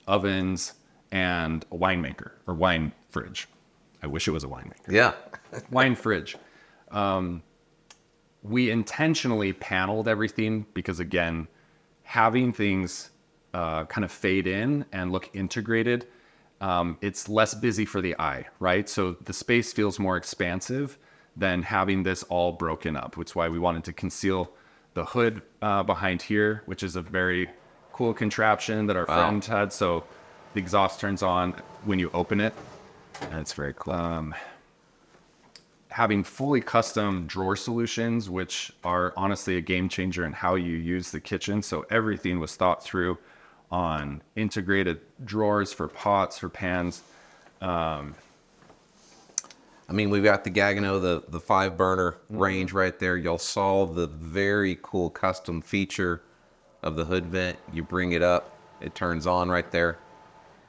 ovens, and a winemaker, or wine fridge. I wish it was a winemaker. Yeah. Wine fridge. We intentionally paneled everything because, again, having things kind of fade in and look integrated, it's less busy for the eye, right? So the space feels more expansive than having this all broken up, which is why we wanted to conceal the hood behind here, which is a very cool contraption that our friend had. So the exhaust turns on when you open it. That's very cool. Having fully custom drawer solutions, which are honestly a game changer in how you use the kitchen. So everything was thought through on integrated drawers for pots, for pans. We've got the Gaggenau, the 5-burner range right there. Y'all saw the very cool custom feature of the hood vent. You bring it up, it turns on right there.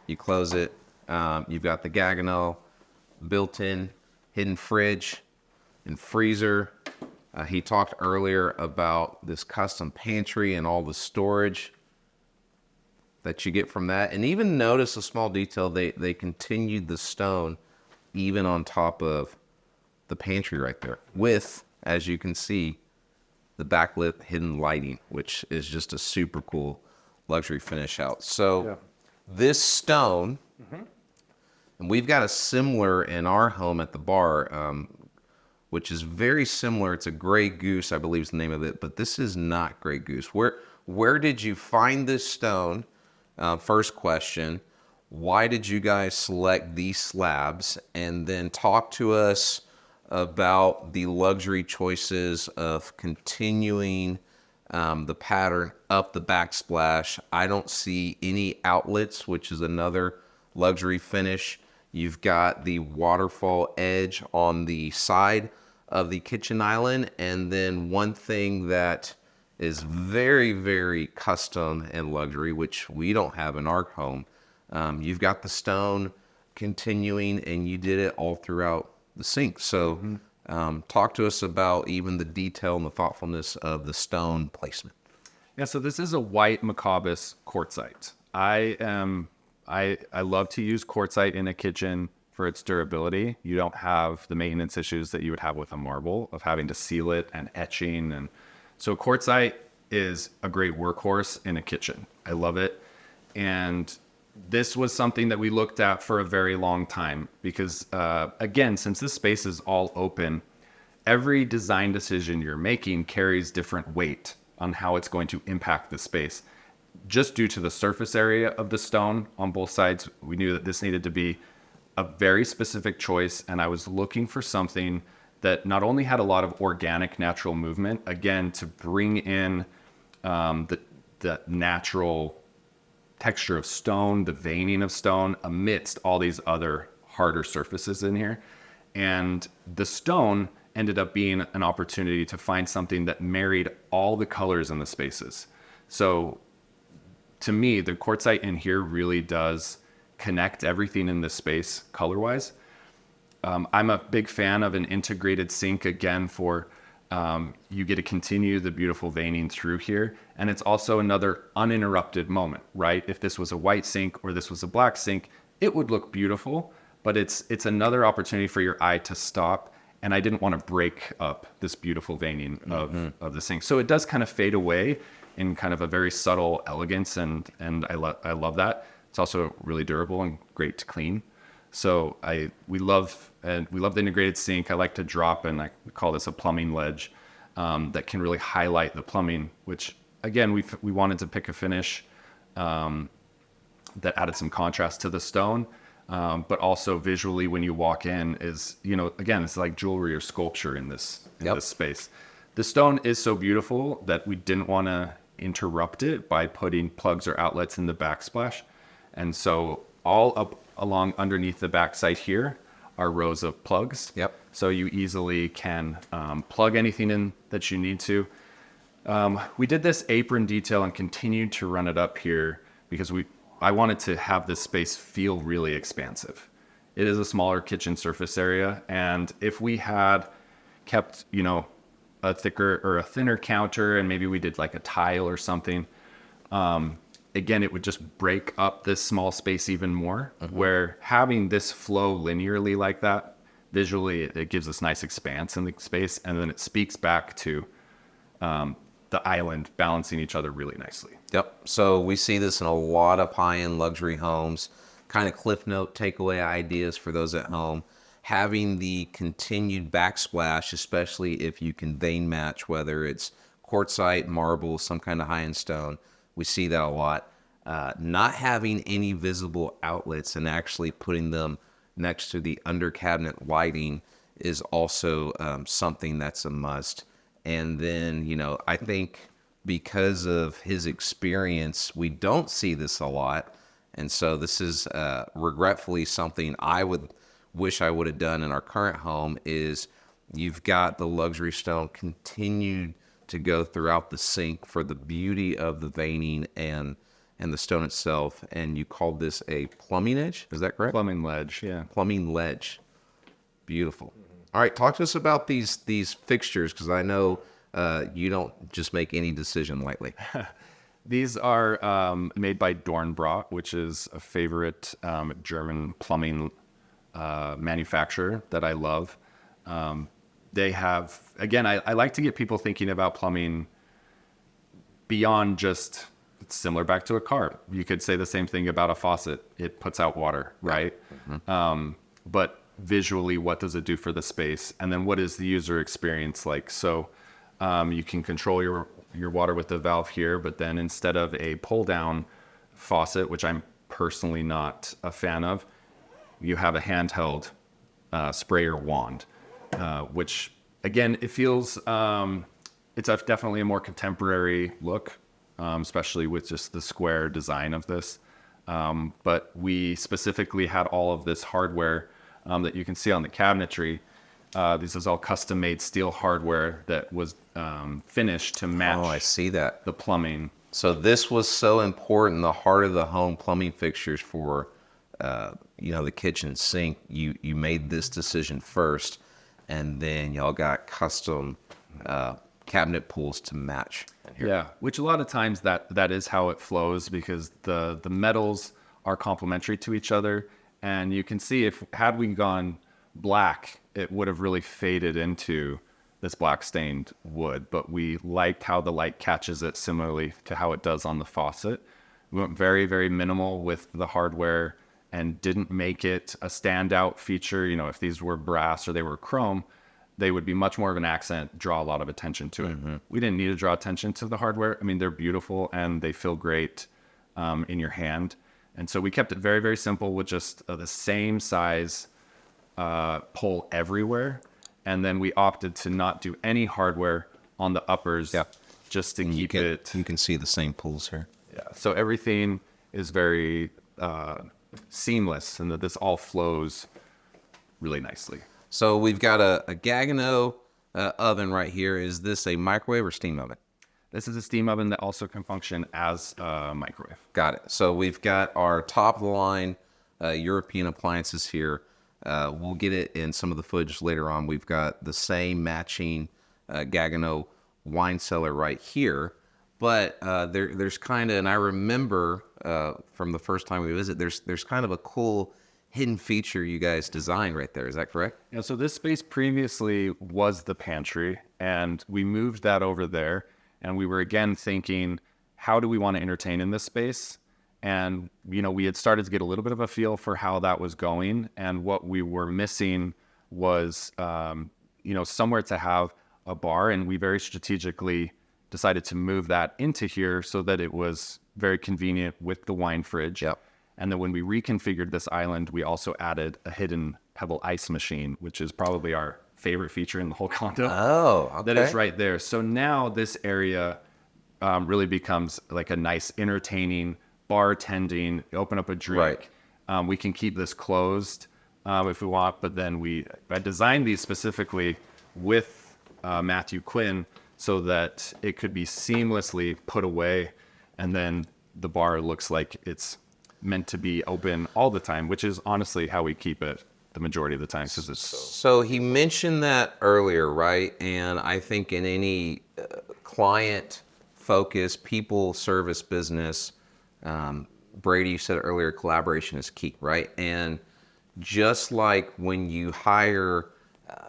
You close it. You've got the Gaggenau built-in hidden fridge and freezer. He talked earlier about this custom pantry and all the storage that you get from that. And even notice a small detail, they continued the stone even on top of the pantry right there with, as you can see, the backlit hidden lighting, which is just a super cool luxury finish out. So this stone, and we've got a similar in our home at the bar, which is very similar. It's a Gray Goose, I believe is the name of it, but this is not Gray Goose. Where did you find this stone? First question. Why did you guys select these slabs? And then talk to us about the luxury choices of continuing the pattern up the backsplash. I don't see any outlets, which is another luxury finish. You've got the waterfall edge on the side of the kitchen island. And then one thing that is very, very custom and luxury, which we don't have in our home, you've got the stone continuing, and you did it all throughout the sink. So talk to us about even the detail and the thoughtfulness of the stone placement. Yeah, so this is a white Macabus quartzite. I love to use quartzite in a kitchen for its durability. You don't have the maintenance issues that you would have with a marble of having to seal it and etching. And so quartzite is a great workhorse in a kitchen. I love it. And this was something that we looked at for a very long time because, again, since this space is all open, every design decision you're making carries different weight on how it's going to impact the space. Just due to the surface area of the stone on both sides, we knew that this needed to be a very specific choice, and I was looking for something that not only had a lot of organic, natural movement, again, to bring in the natural texture of stone, the veining of stone, amidst all these other harder surfaces in here. And the stone ended up being an opportunity to find something that married all the colors in the spaces. So to me, the quartzite in here really does connect everything in this space color-wise. I'm a big fan of an integrated sink, again, for you get to continue the beautiful veining through here. And it's also another uninterrupted moment, right? If this was a white sink or this was a black sink, it would look beautiful, but it's another opportunity for your eye to stop. And I didn't want to break up this beautiful veining of the sink. So it does kind of fade away in kind of a very subtle elegance, and I love that. It's also really durable and great to clean. So we love the integrated sink. I like to drop, and I call this a plumbing ledge that can really highlight the plumbing, which again, we wanted to pick a finish that added some contrast to the stone, but also visually when you walk in is, again, it's like jewelry or sculpture in this space. The stone is so beautiful that we didn't want to interrupt it by putting plugs or outlets in the backsplash. And so all up along underneath the backside here are rows of plugs. Yep. So you easily can plug anything in that you need to. We did this apron detail and continued to run it up here because I wanted to have this space feel really expansive. It is a smaller kitchen surface area, and if we had kept, a thicker or a thinner counter, and maybe we did like a tile or something, again, it would just break up this small space even more, where having this flow linearly like that, visually, it gives us nice expanse in the space, and then it speaks back to the island balancing each other really nicely. Yep. So we see this in a lot of high-end luxury homes. Kind of cliff note takeaway ideas for those at home. Having the continued backsplash, especially if you can vein match, whether it's quartzite, marble, some kind of high-end stone. We see that a lot. Not having any visible outlets and actually putting them next to the under cabinet lighting is also something that's a must. And then, I think because of his experience, we don't see this a lot. And so this is regretfully something I would wish I would have done in our current home is you've got the luxury stone continued to go throughout the sink for the beauty of the veining and the stone itself. And you called this a plumbing edge. Is that correct? Plumbing ledge, yeah. Plumbing ledge. Beautiful. All right, talk to us about these fixtures, because I know you don't just make any decision lightly. These are made by Dornbracht, which is a favorite German plumbing manufacturer that I love. They have, again, I like to get people thinking about plumbing beyond just, it's similar back to a car. You could say the same thing about a faucet. It puts out water, right? But visually, what does it do for the space? And then what is the user experience like? So you can control your water with the valve here, but then instead of a pull down faucet, which I'm personally not a fan of, you have a handheld sprayer wand, which again, it feels, definitely a more contemporary look, especially with just the square design of this. But we specifically had all of this hardware that you can see on the cabinetry. This is all custom made steel hardware that was finished to match. Oh, I see that. The plumbing. So this was so important, the heart of the home plumbing fixtures for, the kitchen sink. You made this decision first, and then y'all got custom cabinet pulls to match. Yeah, which a lot of times that is how it flows, because the metals are complementary to each other, and you can see had we gone black, it would have really faded into this black stained wood, but we liked how the light catches it similarly to how it does on the faucet. We went very, very minimal with the hardware and didn't make it a standout feature. If these were brass or they were chrome, they would be much more of an accent, draw a lot of attention to it. We didn't need to draw attention to the hardware. I mean, they're beautiful and they feel great in your hand. And so we kept it very, very simple with just the same size pull everywhere. And then we opted to not do any hardware on the uppers, just to keep it. You can see the same pulls here. Yeah. So everything is very seamless, and that this all flows really nicely. So we've got a Gaggenau oven right here. Is this a microwave or steam oven? This is a steam oven that also can function as a microwave. Got it. So we've got our top of the line European appliances here. We'll get it in some of the footage later on. We've got the same matching Gaggenau wine cellar right here. But there's kind of, and I remember from the first time we visit, there's kind of a cool hidden feature you guys designed right there. Is that correct? Yeah, so this space previously was the pantry, and we moved that over there. And we were again thinking, how do we want to entertain in this space? And, we had started to get a little bit of a feel for how that was going. And what we were missing was, somewhere to have a bar. And we very strategically decided to move that into here so that it was very convenient with the wine fridge. Yep. And then when we reconfigured this island, we also added a hidden pebble ice machine, which is probably our favorite feature in the whole condo. Oh, okay. That is right there. So now this area really becomes like a nice entertaining bartending, open up a drink. Right. We can keep this closed if we want, but then I designed these specifically with Matthew Quinn so that it could be seamlessly put away, and then the bar looks like it's meant to be open all the time, which is honestly how we keep it the majority of the time, because it's so he mentioned that earlier, right? And I think in any client focus, people service business, Brady, you said earlier, collaboration is key, right? And just like when you hire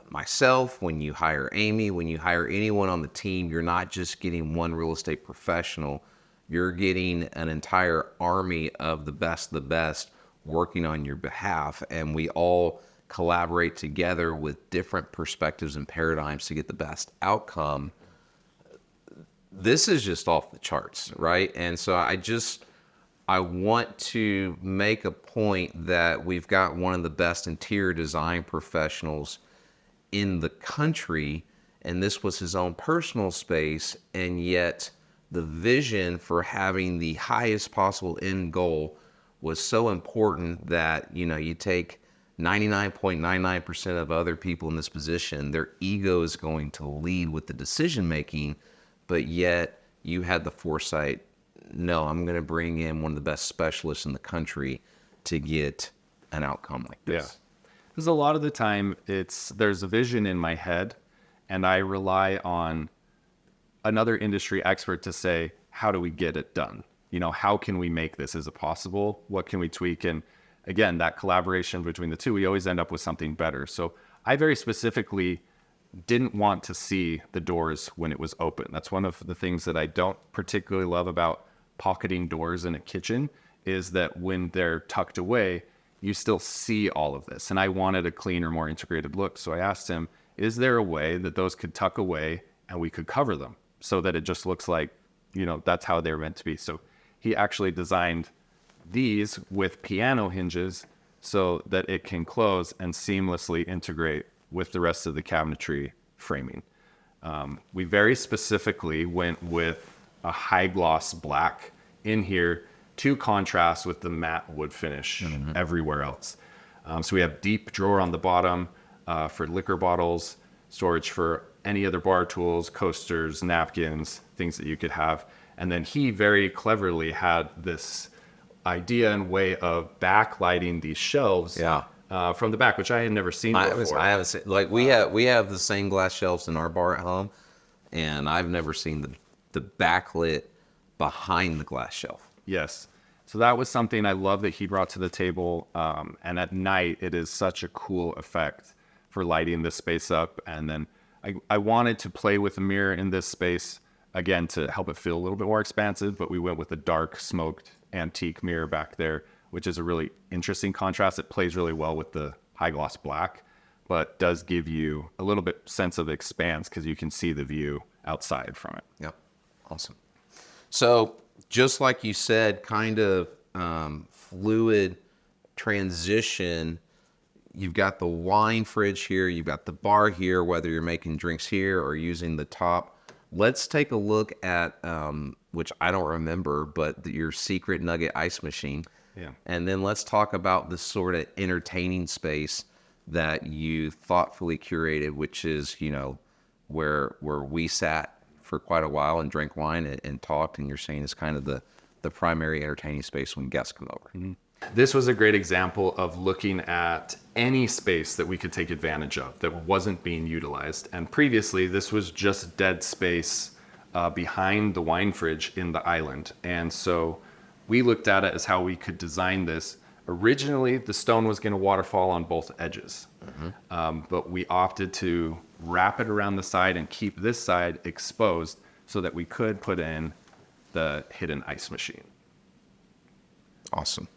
myself, when you hire Amy, when you hire anyone on the team, you're not just getting one real estate professional. You're getting an entire army of the best working on your behalf. And we all collaborate together with different perspectives and paradigms to get the best outcome. This is just off the charts, right? And so I want to make a point that we've got one of the best interior design professionals in the country, and this was his own personal space, and yet the vision for having the highest possible end goal was so important that, you take 99.99% of other people in this position, their ego is going to lead with the decision making, but yet you had the foresight, no, I'm going to bring in one of the best specialists in the country to get an outcome like this. Yeah. Because a lot of the time there's a vision in my head and I rely on another industry expert to say, how do we get it done? How can we make this? Is it possible? What can we tweak? And again, that collaboration between the two, we always end up with something better. So I very specifically didn't want to see the doors when it was open. That's one of the things that I don't particularly love about pocketing doors in a kitchen, is that when they're tucked away, you still see all of this. And I wanted a cleaner, more integrated look. So I asked him, is there a way that those could tuck away and we could cover them so that it just looks like, that's how they're meant to be. So he actually designed these with piano hinges so that it can close and seamlessly integrate with the rest of the cabinetry framing. We very specifically went with a high gloss black in here to contrast with the matte wood finish everywhere else. So we have deep drawer on the bottom for liquor bottles, storage for any other bar tools, coasters, napkins, things that you could have. And then he very cleverly had this idea and way of backlighting these shelves from the back, which I had never seen before. I haven't seen, like, we have the same glass shelves in our bar at home, and I've never seen the backlit behind the glass shelf. Yes. So that was something I love that he brought to the table. And at night, it is such a cool effect for lighting this space up. And then I wanted to play with the mirror in this space, again, to help it feel a little bit more expansive, but we went with a dark smoked antique mirror back there, which is a really interesting contrast. It plays really well with the high gloss black, but does give you a little bit sense of expanse because you can see the view outside from it. Yep. Awesome. So just like you said, kind of fluid transition. You've got the wine fridge here. You've got the bar here, whether you're making drinks here or using the top. Let's take a look at, which I don't remember, but your secret nugget ice machine. Yeah. And then let's talk about the sort of entertaining space that you thoughtfully curated, which is, where we sat for quite a while and drank wine and talked, and you're saying it's kind of the primary entertaining space when guests come over. Mm-hmm. This was a great example of looking at any space that we could take advantage of that wasn't being utilized. And previously, this was just dead space behind the wine fridge in the island. And so we looked at it as how we could design this. Originally, the stone was going to waterfall on both edges, but we opted to wrap it around the side and keep this side exposed so that we could put in the hidden ice machine. Awesome.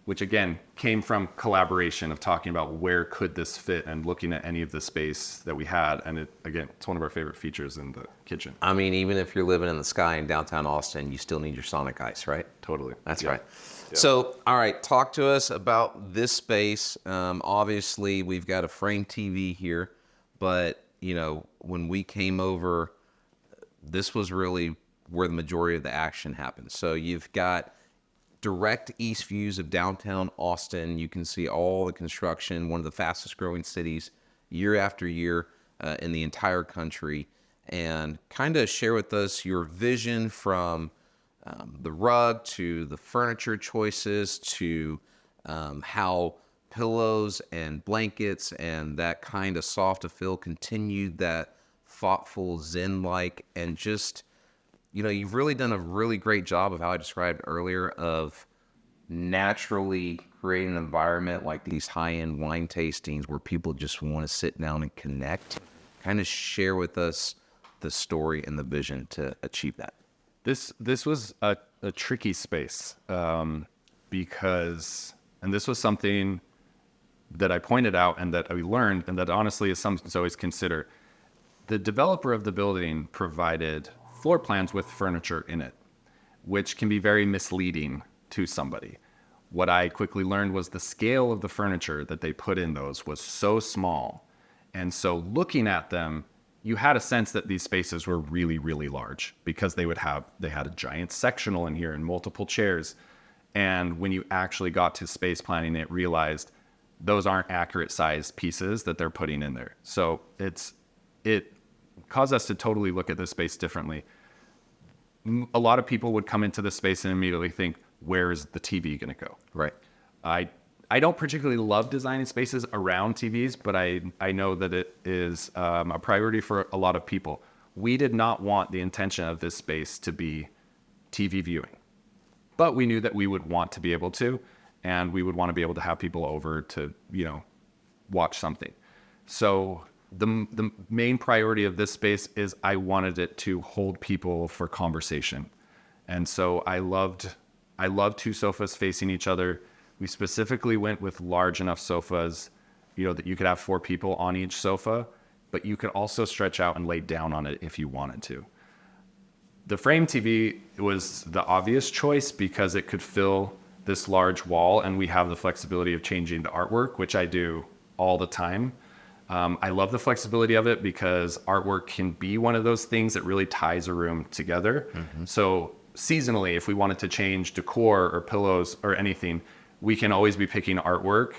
Which again came from collaboration of talking about where could this fit and looking at any of the space that we had. And it's one of our favorite features in the kitchen. I mean, even if you're living in the sky in downtown Austin, you still need your sonic ice, right? Totally. That's right. Yeah. So, all right, talk to us about this space. Obviously, we've got a frame TV here, but, when we came over, this was really where the majority of the action happened. So you've got direct east views of downtown Austin. You can see all the construction, one of the fastest growing cities year after year in the entire country. And kind of share with us your vision from the rug to the furniture choices to how pillows and blankets and that kind of soft feel continued that thoughtful zen-like, and just you've really done a really great job of how I described earlier of naturally creating an environment like these high-end wine tastings where people just want to sit down and connect. Kind of share with us the story and the vision to achieve that. This was a tricky space because, and this was something that I pointed out and that we learned, and that honestly is something to always consider. The developer of the building provided floor plans with furniture in it, which can be very misleading to somebody. What I quickly learned was the scale of the furniture that they put in those was so small. And so looking at them, you had a sense that these spaces were really, really large because they had a giant sectional in here and multiple chairs. And when you actually got to space planning, it realized those aren't accurate sized pieces that they're putting in there. So it caused us to totally look at this space differently. A lot of people would come into this space and immediately think, where is the TV going to go? Right. I I don't particularly love designing spaces around TVs, but I know that it is a priority for a lot of people. We did not want the intention of this space to be TV viewing, but we knew that we would want to be able to, and we would want to be able to have people over to, watch something. So the main priority of this space is I wanted it to hold people for conversation. And so I loved two sofas facing each other. We specifically went with large enough sofas, that you could have 4 people on each sofa, but you could also stretch out and lay down on it if you wanted to. The frame TV was the obvious choice because it could fill this large wall, and we have the flexibility of changing the artwork, which I do all the time. I love the flexibility of it because artwork can be one of those things that really ties a room together. Mm-hmm. So seasonally, if we wanted to change decor or pillows or anything, we can always be picking artwork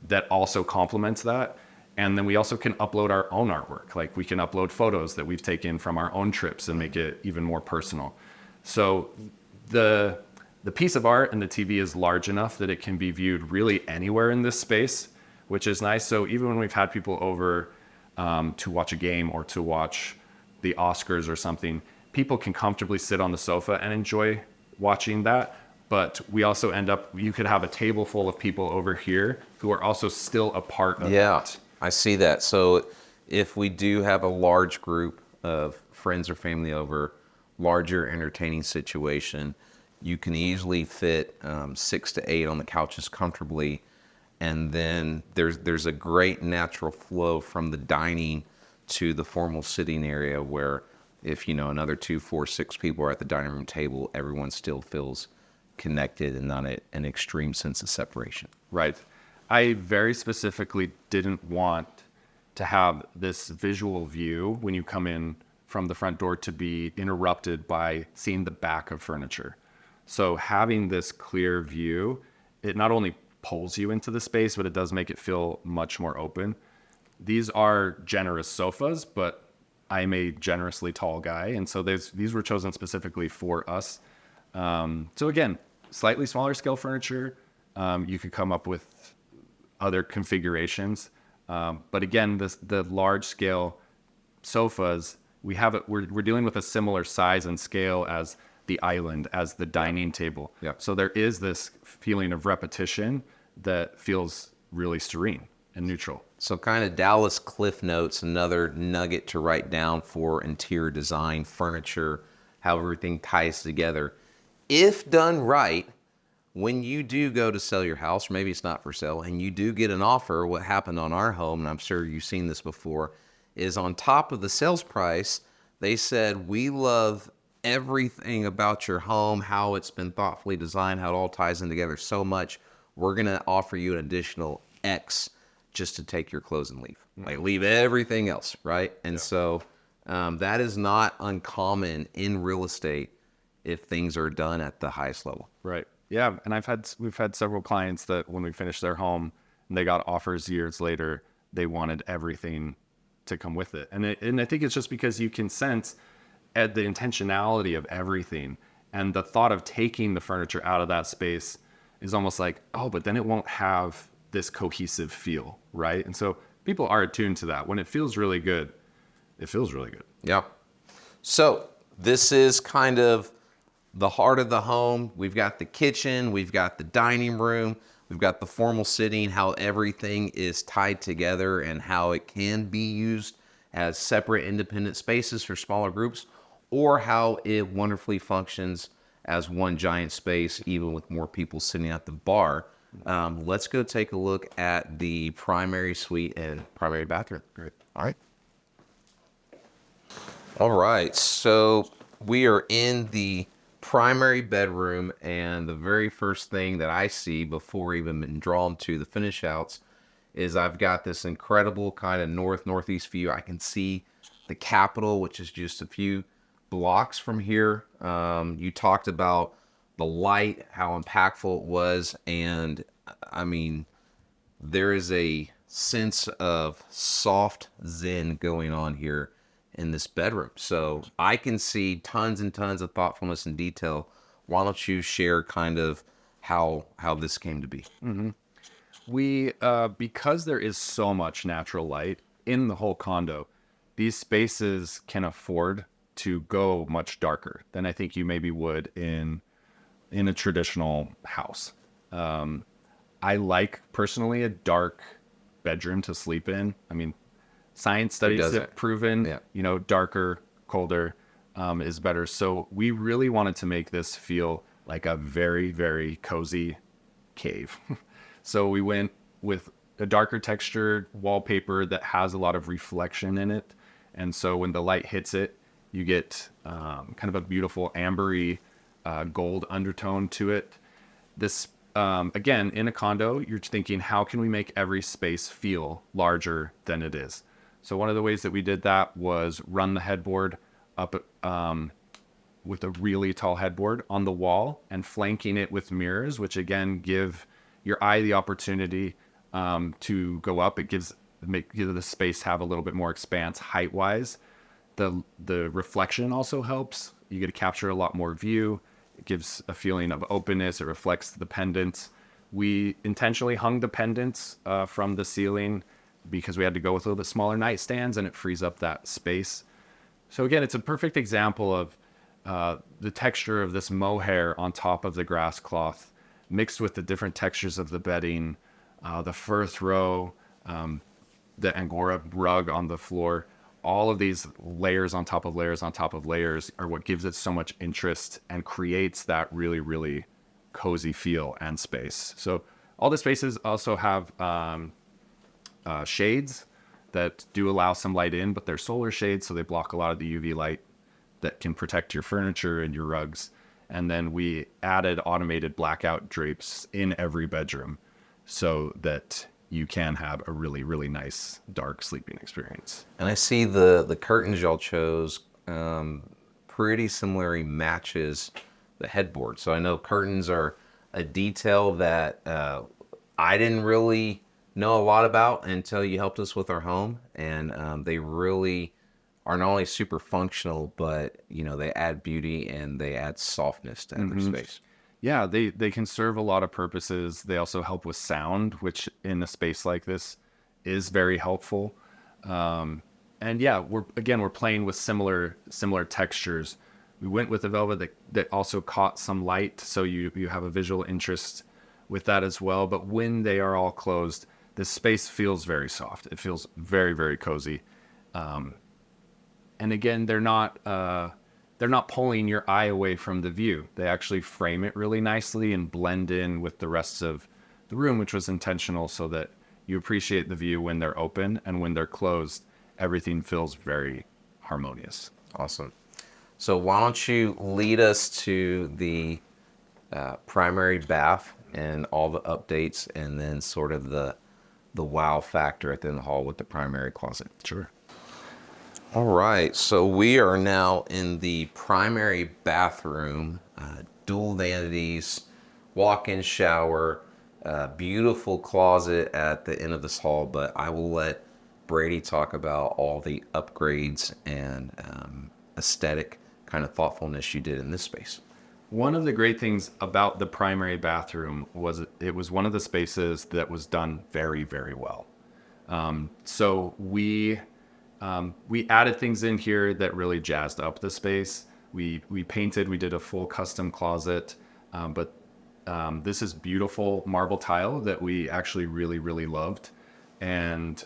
that also complements that. And then we also can upload our own artwork. Like we can upload photos that we've taken from our own trips and make it even more personal. So the piece of art and the TV is large enough that it can be viewed really anywhere in this space, which is nice. So even when we've had people over to watch a game or to watch the Oscars or something, people can comfortably sit on the sofa and enjoy watching that. But we also you could have a table full of people over here who are also still a part of it. I see that. So if we do have a large group of friends or family over, larger entertaining situation, you can easily fit 6 to 8 on the couches comfortably. And then there's a great natural flow from the dining to the formal sitting area where if, another 2, 4, 6 people are at the dining room table, everyone still feels connected and not an extreme sense of separation. Right. I very specifically didn't want to have this visual view when you come in from the front door to be interrupted by seeing the back of furniture. So having this clear view, it not only pulls you into the space, but it does make it feel much more open. These are generous sofas, but I'm a generously tall guy, and so these were chosen specifically for us. So again, slightly smaller scale furniture. You could come up with other configurations, but again, the large scale sofas we're dealing with a similar size and scale as the island, as the dining table. Yeah. So there is this feeling of repetition that feels really serene and neutral. So kind of Dallas Cliff Notes, another nugget to write down for interior design, furniture, how everything ties together. If done right, when you do go to sell your house, or maybe it's not for sale, and you do get an offer, what happened on our home, and I'm sure you've seen this before, is on top of the sales price, they said, we love everything about your home, how it's been thoughtfully designed, how it all ties in together so much. We're going to offer you an additional X just to take your clothes and leave. Like leave everything else, right? And so that is not uncommon in real estate if things are done at the highest level. Right. Yeah. And we've had several clients that when we finished their home and they got offers years later, they wanted everything to come with it. And I think it's just because you can sense at the intentionality of everything, and the thought of taking the furniture out of that space is almost like, oh, but then it won't have this cohesive feel, right? And so people are attuned to that. When it feels really good, it feels really good. Yeah. So this is kind of the heart of the home. We've got the kitchen, we've got the dining room, we've got the formal sitting, how everything is tied together and how it can be used as separate independent spaces for smaller groups, or how it wonderfully functions as one giant space, even with more people sitting at the bar. Let's go take a look at the primary suite and primary bathroom. Great. All right. All right. So we are in the primary bedroom, and the very first thing that I see before even being drawn to the finish outs is I've got this incredible kind of northeast view. I can see the Capitol, which is just a few blocks from here. You talked about the light, how impactful it was, and I mean, there is a sense of soft zen going on here in this bedroom. So I can see tons and tons of thoughtfulness and detail. Why don't you share kind of how this came to be? Mm-hmm. We, because there is so much natural light in the whole condo, these spaces can afford to go much darker than I think you maybe would in a traditional house. I like personally a dark bedroom to sleep in. I mean, science Who studies doesn't? have proven, Yeah. darker, colder is better. So we really wanted to make this feel like a very, very cozy cave. So we went with a darker textured wallpaper that has a lot of reflection in it. And so when the light hits it, you get kind of a beautiful ambery gold undertone to it. This, again, in a condo, you're thinking, how can we make every space feel larger than it is? So one of the ways that we did that was run the headboard up with a really tall headboard on the wall and flanking it with mirrors, which again give your eye the opportunity to go up. It gives the space have a little bit more expanse height wise. The reflection also helps. You get to capture a lot more view. It gives a feeling of openness. It reflects the pendants. We intentionally hung the pendants from the ceiling because we had to go with a little bit smaller nightstands, and it frees up that space. So again, it's a perfect example of the texture of this mohair on top of the grass cloth, mixed with the different textures of the bedding, the fur throw, the Angora rug on the floor. All of these layers on top of layers on top of layers are what gives it so much interest and creates that really, really cozy feel and space. So all the spaces also have shades that do allow some light in, but they're solar shades, so they block a lot of the UV light that can protect your furniture and your rugs. And then we added automated blackout drapes in every bedroom so that you can have a really, really nice dark sleeping experience. And I see the curtains y'all chose pretty similarly matches the headboard. So I know curtains are a detail that I didn't really know a lot about until you helped us with our home, and they really are not only super functional, but they add beauty and they add softness to every space. Yeah, they can serve a lot of purposes. They also help with sound, which in a space like this is very helpful. And yeah, we're playing with similar textures. We went with a velvet that also caught some light, so you have a visual interest with that as well. But when they are all closed, this space feels very soft. It feels very, very cozy. And again, they're not pulling your eye away from the view. They actually frame it really nicely and blend in with the rest of the room, which was intentional so that you appreciate the view when they're open, and when they're closed, everything feels very harmonious. Awesome. So why don't you lead us to the primary bath and all the updates, and then sort of the wow factor at the end of the hall with the primary closet. Sure. All right, so we are now in the primary bathroom, dual vanities, walk-in shower, beautiful closet at the end of this hall, but I will let Brady talk about all the upgrades and aesthetic kind of thoughtfulness you did in this space. One of the great things about the primary bathroom was it was one of the spaces that was done very, very well. So we added things in here that really jazzed up the space. We painted, we did a full custom closet, but this is beautiful marble tile that we actually really, really loved. And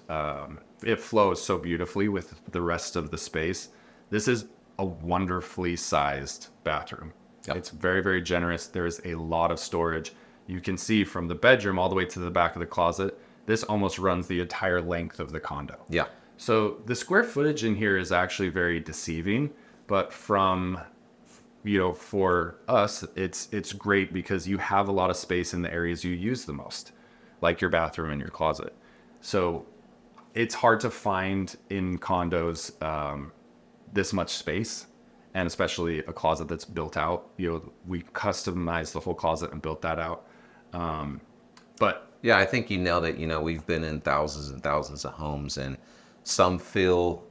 it flows so beautifully with the rest of the space. This is a wonderfully sized bathroom. Yep. It's very, very generous. There's a lot of storage. You can see from the bedroom all the way to the back of the closet, this almost runs the entire length of the condo. Yeah. So the square footage in here is actually very deceiving, but for us, it's great because you have a lot of space in the areas you use the most, like your bathroom and your closet. So it's hard to find in condos this much space, and especially a closet that's built out. We customized the whole closet and built that out. But Yeah, I think you nailed it. We've been in thousands and thousands of homes, and some feel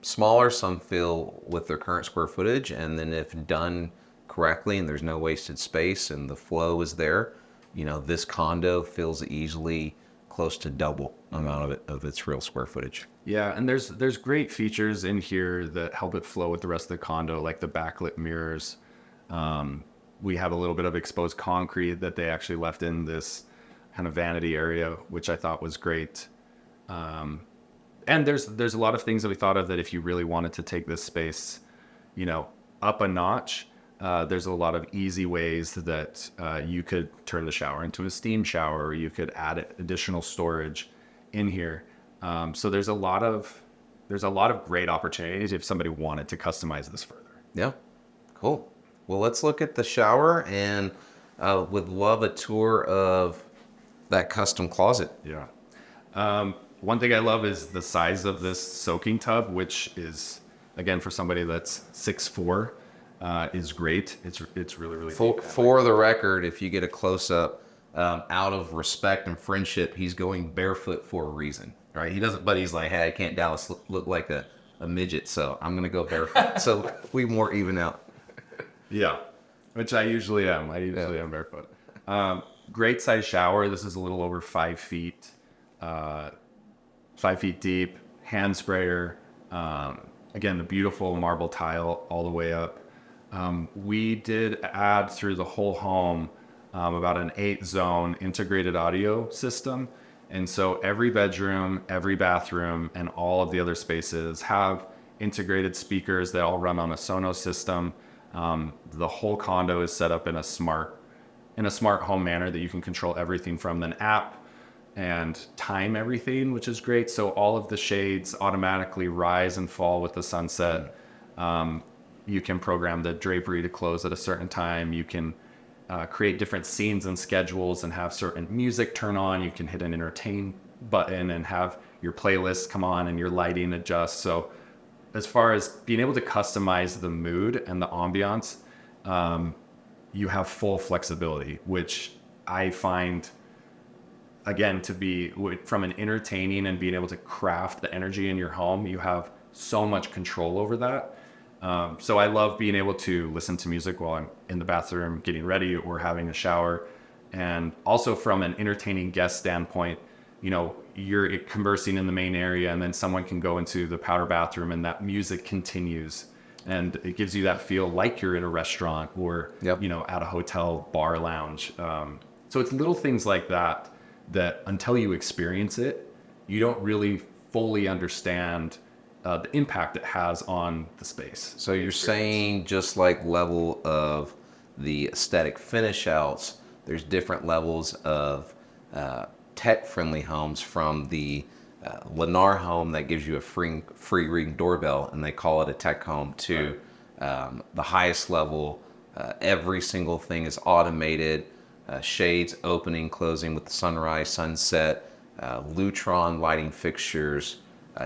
smaller, some feel with their current square footage, and then if done correctly and there's no wasted space and the flow is there, this condo fills easily close to double amount of its real square footage. Yeah, and there's great features in here that help it flow with the rest of the condo, like the backlit mirrors. We have a little bit of exposed concrete that they actually left in this kind of vanity area, which I thought was great. And there's a lot of things that we thought of that if you really wanted to take this space, up a notch, there's a lot of easy ways that you could turn the shower into a steam shower, or you could add additional storage in here. So there's a lot of great opportunities if somebody wanted to customize this further. Yeah, cool. Well, let's look at the shower, and would love a tour of that custom closet. Yeah. One thing I love is the size of this soaking tub, which is, again, for somebody that's 6'4", is great. It's really, really big. For the record, if you get a close up, out of respect and friendship, he's going barefoot for a reason, right? He doesn't, but he's like, hey, I can't Dallas look like a midget, so I'm gonna go barefoot. So we more even out. Yeah, which I usually am. I usually am barefoot. Great size shower. This is a little over 5 feet. 5 feet deep, hand sprayer. Again, the beautiful marble tile all the way up. We did add through the whole home about an 8-zone integrated audio system. And so every bedroom, every bathroom, and all of the other spaces have integrated speakers that all run on a Sonos system. The whole condo is set up in a smart home manner that you can control everything from an app and time everything, which is great. So all of the shades automatically rise and fall with the sunset. You can program the drapery to close at a certain time. You can create different scenes and schedules and have certain music turn on. You can hit an entertain button and have your playlist come on and your lighting adjust. So as far as being able to customize the mood and the ambiance, you have full flexibility, which I find, again, to be from an entertaining and being able to craft the energy in your home, you have so much control over that. So I love being able to listen to music while I'm in the bathroom getting ready or having a shower. And also from an entertaining guest standpoint, you're conversing in the main area and then someone can go into the powder bathroom and that music continues. And it gives you that feel like you're in a restaurant or, at a hotel bar lounge. So it's little things like that until you experience it, you don't really fully understand the impact it has on the space. So you're saying just like level of the aesthetic finish outs, there's different levels of tech-friendly homes, from the Lennar home that gives you a free Ring doorbell and they call it a tech home, to the highest level. Every single thing is automated, shades opening, closing with the sunrise, sunset, Lutron lighting fixtures.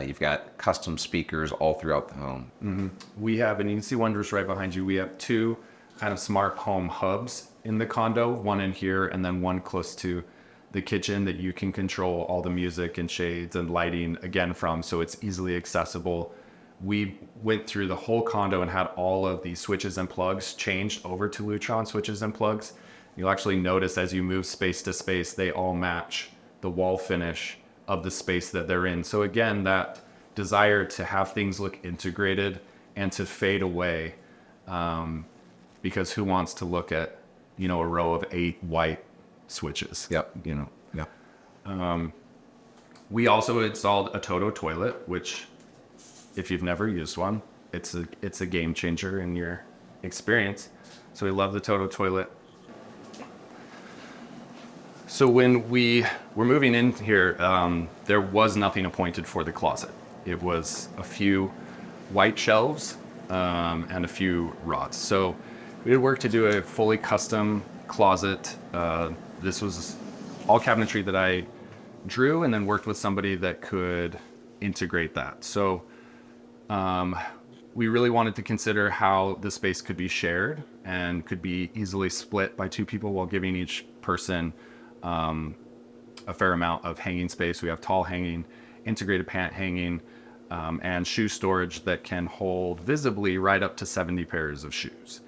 You've got custom speakers all throughout the home. Mm-hmm. We have, and you can see one just right behind you, we have 2 kind of smart home hubs in the condo, one in here and then one close to the kitchen that you can control all the music and shades and lighting again from, so it's easily accessible. We went through the whole condo and had all of the switches and plugs changed over to Lutron switches and plugs. You'll actually notice as you move space to space, they all match the wall finish of the space that they're in. So again, that desire to have things look integrated and to fade away, because who wants to look at, a row of 8 white switches? Yep. We also installed a Toto toilet, which, if you've never used one, it's a game changer in your experience. So we love the Toto toilet. So when we were moving in here, there was nothing appointed for the closet. It was a few white shelves and a few rods. So we had worked to do a fully custom closet. This was all cabinetry that I drew and then worked with somebody that could integrate that. So we really wanted to consider how the space could be shared and could be easily split by 2 people while giving each person a fair amount of hanging space. We have tall hanging, integrated pant hanging, and shoe storage that can hold visibly right up to 70 pairs of shoes,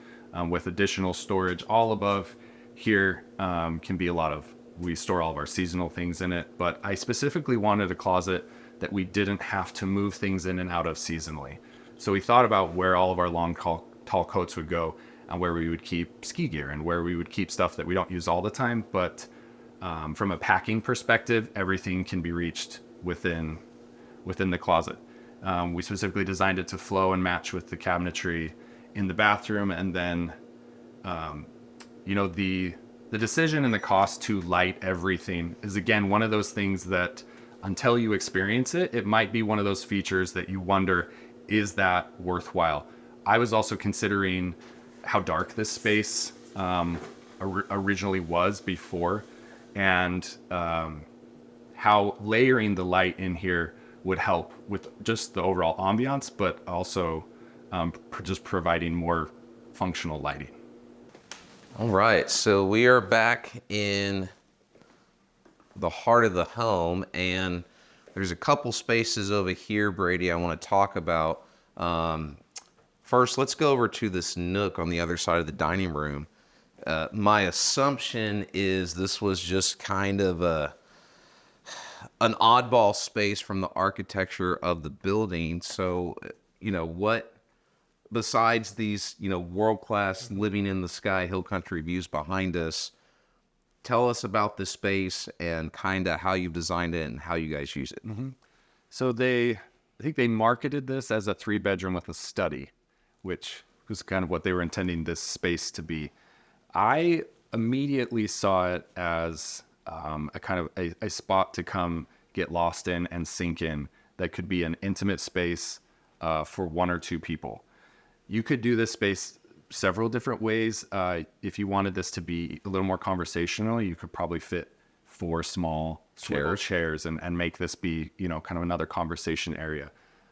with additional storage all above Here can be a lot of, we store all of our seasonal things in it, but I specifically wanted a closet that we didn't have to move things in and out of seasonally. So we thought about where all of our long tall coats would go, and where we would keep ski gear, and where we would keep stuff that we don't use all the time. But from a packing perspective, everything can be reached within the closet. We specifically designed it to flow and match with the cabinetry in the bathroom. And then, the decision and the cost to light everything is, again, one of those things that until you experience it, it might be one of those features that you wonder, is that worthwhile? I was also considering how dark this space originally was before, and how layering the light in here would help with just the overall ambiance, but also just providing more functional lighting. All right, so we are back in the heart of the home, and there's a couple spaces over here, Brady, I want to talk about. First, let's go over to this nook on the other side of the dining room. My assumption is this was just kind of an oddball space from the architecture of the building. So, what besides these, world-class living in the sky hill country views behind us, tell us about this space and kind of how you've designed it and how you guys use it. So I think they marketed this as a 3-bedroom with a study, which was kind of what they were intending this space to be. I immediately saw it as a kind of a spot to come get lost in and sink in, that could be an intimate space for 1 or 2 people. You could do this space several different ways. If you wanted this to be a little more conversational, you could probably fit 4 small chairs and make this be, kind of another conversation area.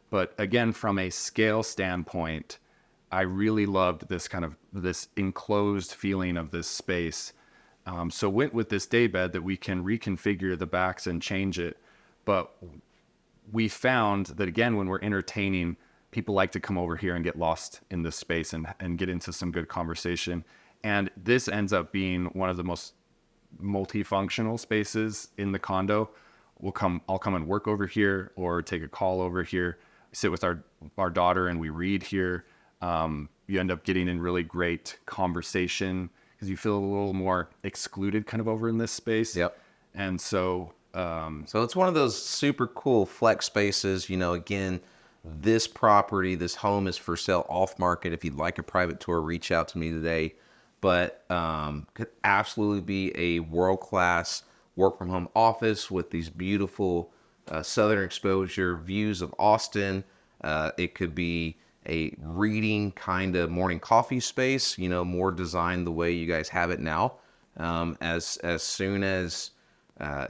But again, from a scale standpoint, I really loved this enclosed feeling of this space. So went with this daybed that we can reconfigure the backs and change it. But we found that, again, when we're entertaining, people like to come over here and get lost in this space and get into some good conversation. And this ends up being one of the most multifunctional spaces in the condo. I'll come and work over here, or take a call over here, sit with our daughter, and we read here. You end up getting in really great conversation because you feel a little more excluded kind of over in this space. Yep. And so it's one of those super cool flex spaces. Again, this property, this home is for sale off market. If you'd like a private tour, reach out to me today. But could absolutely be a world-class work from home office with these beautiful southern exposure views of Austin. It could be a reading kind of morning coffee space, more designed the way you guys have it now. As soon as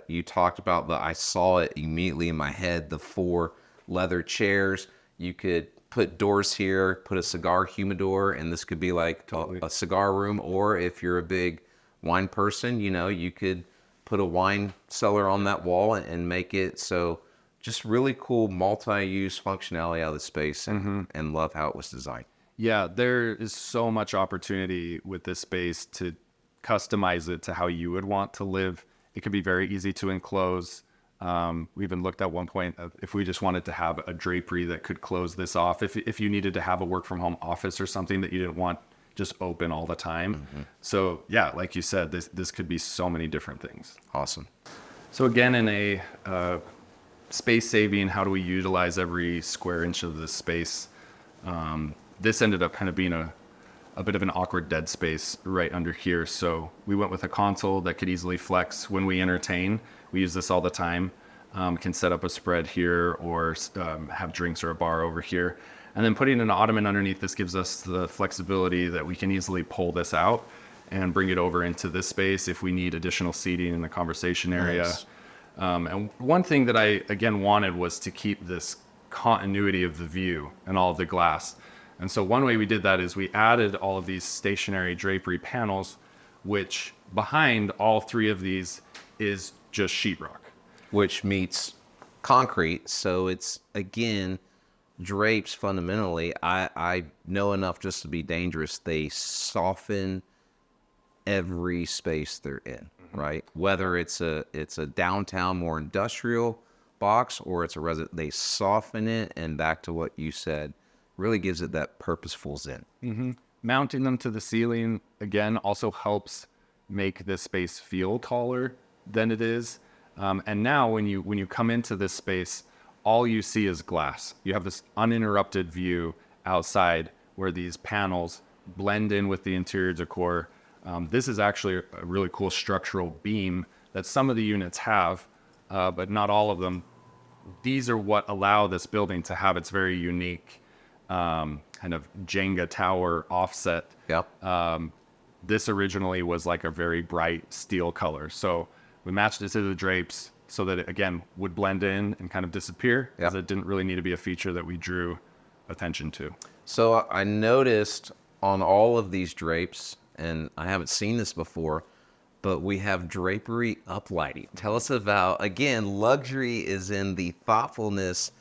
you talked about I saw it immediately in my head, the 4 leather chairs. You could put doors here, put a cigar humidor, and this could be like a cigar room. Or if you're a big wine person, you could put a wine cellar on that wall and make it so. Just really cool multi-use functionality out of the space, and love how it was designed. Yeah, there is so much opportunity with this space to customize it to how you would want to live. It could be very easy to enclose. We even looked at one point if we just wanted to have a drapery that could close this off. If you needed to have a work from home office or something that you didn't want just open all the time. So yeah, like you said, this could be so many different things. Awesome. So again, in a space saving, how do we utilize every square inch of this space? This ended up kind of being a bit of an awkward dead space right under here. So we went with a console that could easily flex when we entertain. We use this all the time. Can set up a spread here, or have drinks or a bar over here. And then putting an ottoman underneath this gives us the flexibility that we can easily pull this out and bring it over into this space if we need additional seating in the conversation area. Nice. And one thing that I, again, wanted was to keep this continuity of the view and all of the glass. And so one way we did that is we added all of these stationary drapery panels, which behind all 3 of these is just sheetrock. Which meets concrete. So it's, again, drapes fundamentally. I know enough just to be dangerous. They soften every space they're in, right? Whether it's a downtown, more industrial box, or it's a resident, they soften it, and back to what you said, really gives it that purposeful zen. Mounting them to the ceiling, again, also helps make this space feel taller than it is. And now when you come into this space, all you see is glass. You have this uninterrupted view outside where these panels blend in with the interior decor. This is actually a really cool structural beam that some of the units have, but not all of them. These are what allow this building to have its very unique kind of Jenga tower offset. Yep. This originally was like a very bright steel color. So we matched it to the drapes so that it, again, would blend in and kind of disappear, because it didn't really need to be a feature that we drew attention to. So I noticed on all of these drapes, and I haven't seen this before, but we have drapery uplighting. Tell us about, again, luxury is in the thoughtfulness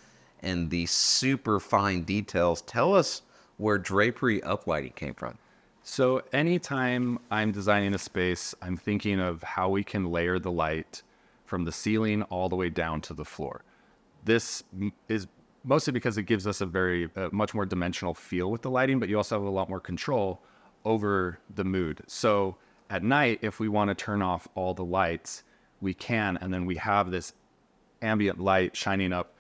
and the super fine details. Tell us where drapery uplighting came from. So anytime I'm designing a space, I'm thinking of how we can layer the light from the ceiling all the way down to the floor. This is mostly because it gives us a much more dimensional feel with the lighting, but you also have a lot more control over the mood. So at night, if we want to turn off all the lights, we can, and then we have this ambient light shining up,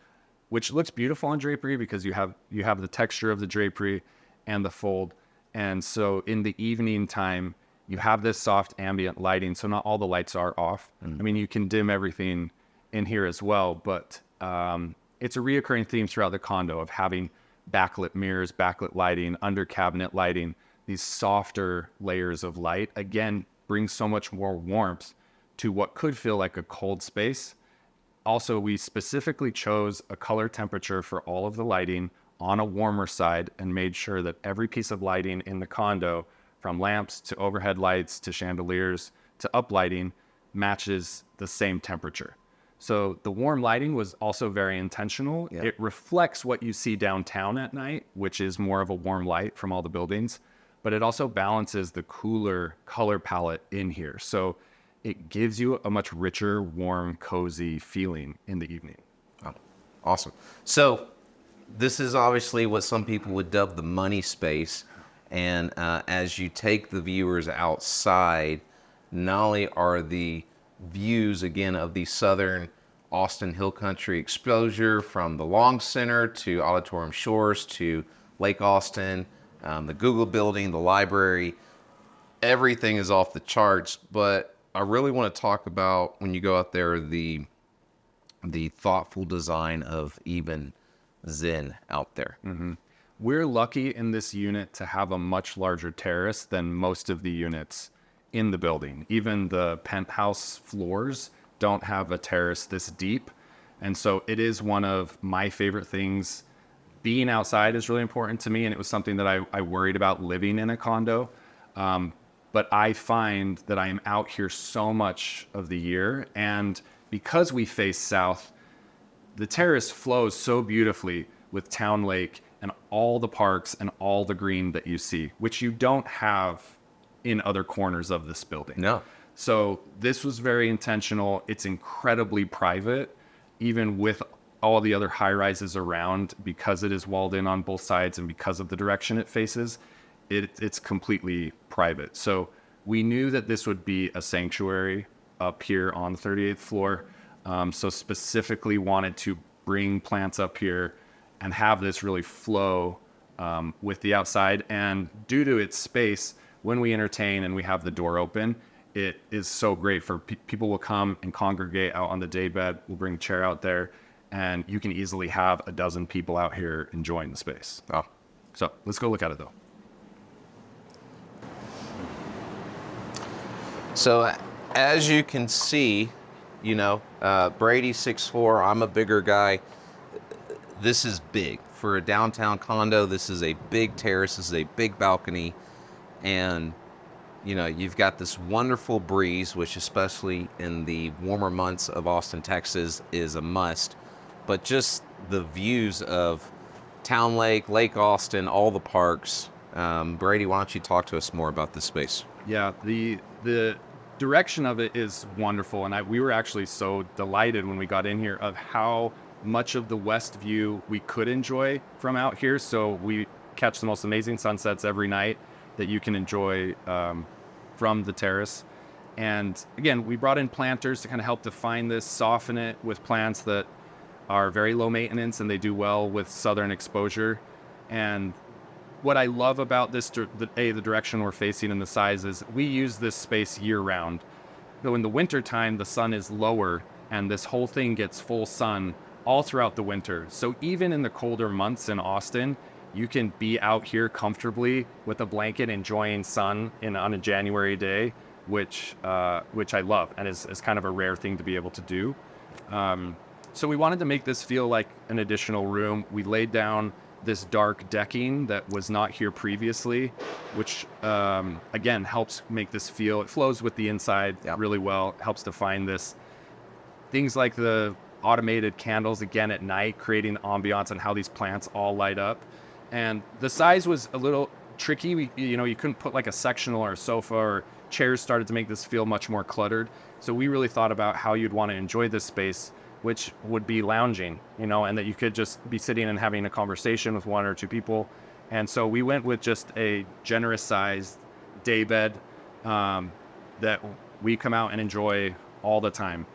which looks beautiful on drapery because you have the texture of the drapery and the fold. And so in the evening time, you have this soft ambient lighting, so not all the lights are off. I mean, you can dim everything in here as well, but it's a reoccurring theme throughout the condo of having backlit mirrors, backlit lighting, under cabinet lighting. These softer layers of light, again, bring so much more warmth to what could feel like a cold space. Also, we specifically chose a color temperature for all of the lighting on a warmer side and made sure that every piece of lighting in the condo, from lamps to overhead lights to chandeliers to uplighting, matches the same temperature. So the warm lighting was also very intentional. Yeah. It reflects what you see downtown at night, which is more of a warm light from all the buildings, but it also balances the cooler color palette in here. So it gives you a much richer, warm, cozy feeling in the evening. Oh, awesome. So this is obviously what some people would dub the money space. And as you take the viewers outside, not only are the views, again, of the southern Austin Hill Country exposure from the Long Center to Auditorium Shores to Lake Austin, the Google building, the library, everything is off the charts. But I really want to talk about, when you go out there, the thoughtful design of even zen out there. We're lucky in this unit to have a much larger terrace than most of the units in the building. Even the penthouse floors don't have a terrace this deep. And so it is one of my favorite things. Being outside is really important to me, and it was something that I worried about living in a condo. But I find that I am out here so much of the year, and because we face south, the terrace flows so beautifully with Town Lake and all the parks and all the green that you see, which you don't have in other corners of this building. No. So this was very intentional. It's incredibly private, even with all the other high rises around, because it is walled in on both sides and because of the direction it faces, it's completely private. So we knew that this would be a sanctuary up here on the 38th floor. So specifically wanted to bring plants up here and have this really flow with the outside. And due to its space, when we entertain and we have the door open, it is so great for people will come and congregate out on the daybed. We'll bring a chair out there, and you can easily have a dozen people out here enjoying the space. Oh. So let's go look at it though. So as you can see, Brady's 6'4", I'm a bigger guy. This is big. For a downtown condo, this is a big terrace, this is a big balcony, and you've got this wonderful breeze, which especially in the warmer months of Austin, Texas, is a must. But just the views of Town Lake, Lake Austin, all the parks. Brady, why don't you talk to us more about this space? Yeah, the direction of it is wonderful, and we were actually so delighted when we got in here of how much of the west view we could enjoy from out here. So we catch the most amazing sunsets every night that you can enjoy from the terrace. And again, we brought in planters to kind of help define this, soften it with plants that are very low maintenance and they do well with southern exposure. And what I love about this, the direction we're facing and the size is we use this space year round. Though in the winter time, the sun is lower and this whole thing gets full sun all throughout the winter. So even in the colder months in Austin, you can be out here comfortably with a blanket enjoying sun on a January day, which I love and is kind of a rare thing to be able to do. So we wanted to make this feel like an additional room. We laid down this dark decking that was not here previously, which again helps make this feel. It flows with the inside really well. Helps define this. Things like the automated candles again at night, creating the ambiance and how these plants all light up. And the size was a little tricky. You couldn't put like a sectional or a sofa or chairs started to make this feel much more cluttered. So we really thought about how you'd want to enjoy this space, which would be lounging, and that you could just be sitting and having a conversation with one or two people. And so we went with just a generous sized day bed that we come out and enjoy all the time.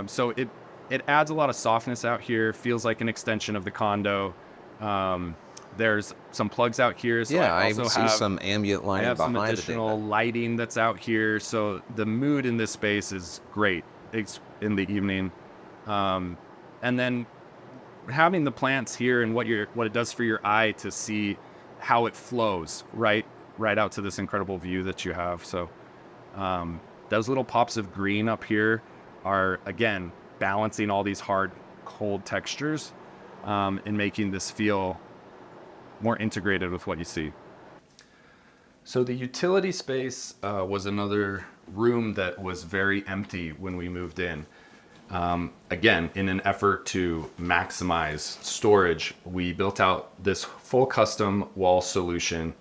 So it adds a lot of softness out here, feels like an extension of the condo. There's some plugs out here. So Yeah, I I also see some ambient I lighting have some behind additional lighting that's out here. So the mood in this space is great in the evening. And then having the plants here and what it does for your eye to see how it flows right out to this incredible view that you have. So those little pops of green up here are again balancing all these hard, cold textures and making this feel more integrated with what you see. So the utility space was another room that was very empty when we moved in. Again, in an effort to maximize storage, we built out this full custom wall solution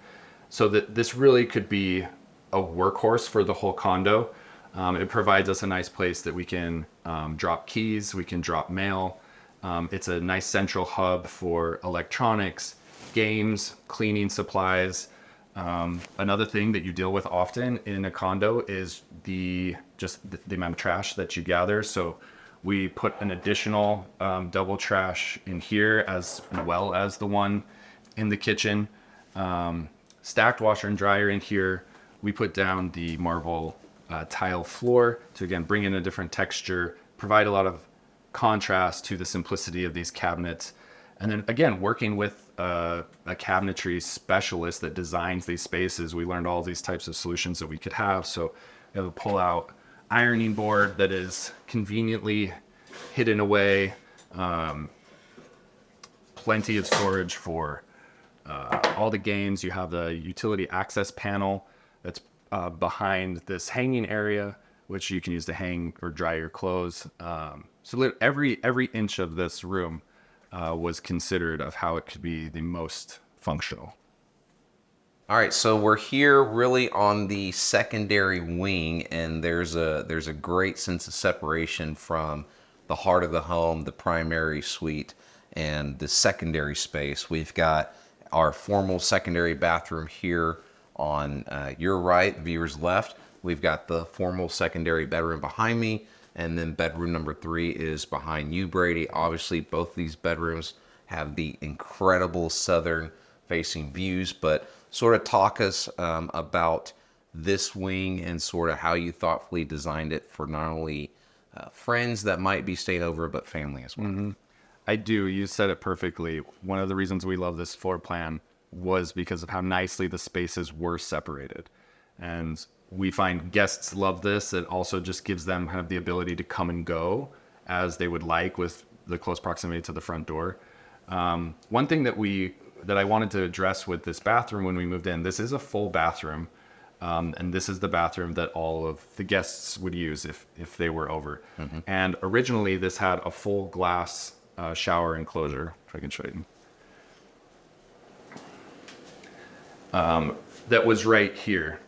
so that this really could be a workhorse for the whole condo. It provides us a nice place that we can drop keys, we can drop mail. It's a nice central hub for electronics, games, cleaning supplies. Another thing that you deal with often in a condo is the amount of trash that you gather. So we put an additional double trash in here as well as the one in the kitchen. Stacked washer and dryer in here. We put down the marble tile floor to again bring in a different texture, provide a lot of contrast to the simplicity of these cabinets. And then again, working with a cabinetry specialist that designs these spaces, we learned all these types of solutions that we could have. So we have a pull-out ironing board that is conveniently hidden away. Plenty of storage for all the games. You have the utility access panel that's behind this hanging area, which you can use to hang or dry your clothes. So every inch of this room was considered of how it could be the most functional. All right, so we're here really on the secondary wing, and there's a great sense of separation from the heart of the home, the primary suite, and the secondary space. We've got our formal secondary bathroom here on your right, viewer's left. We've got the formal secondary bedroom behind me, and then bedroom number 3 is behind you, Brady. Obviously, both these bedrooms have the incredible southern facing views, but sort of talk us about this wing and sort of how you thoughtfully designed it for not only friends that might be staying over, but family as well. Mm-hmm. I do. You said it perfectly. One of the reasons we love this floor plan was because of how nicely the spaces were separated. And we find guests love this. It also just gives them kind of the ability to come and go as they would like with the close proximity to the front door. One thing that I wanted to address with this bathroom when we moved in, this is a full bathroom. And this is the bathroom that all of the guests would use if they were over. Mm-hmm. And originally this had a full glass shower enclosure, if I can show you. That was right here.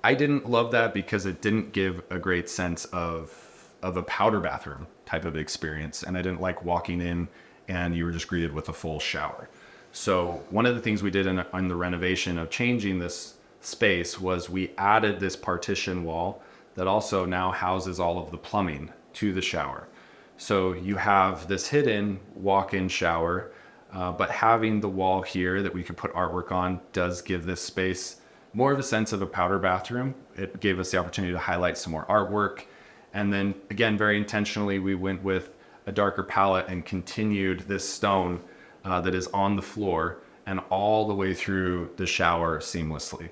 I didn't love that because it didn't give a great sense of a powder bathroom type of experience, and I didn't like walking in and you were just greeted with a full shower. So one of the things we did in the renovation of changing this space was we added this partition wall that also now houses all of the plumbing to the shower. So you have this hidden walk-in shower, but having the wall here that we could put artwork on does give this space more of a sense of a powder bathroom. It gave us the opportunity to highlight some more artwork. And then again, very intentionally, we went with a darker palette and continued this stone that is on the floor and all the way through the shower seamlessly.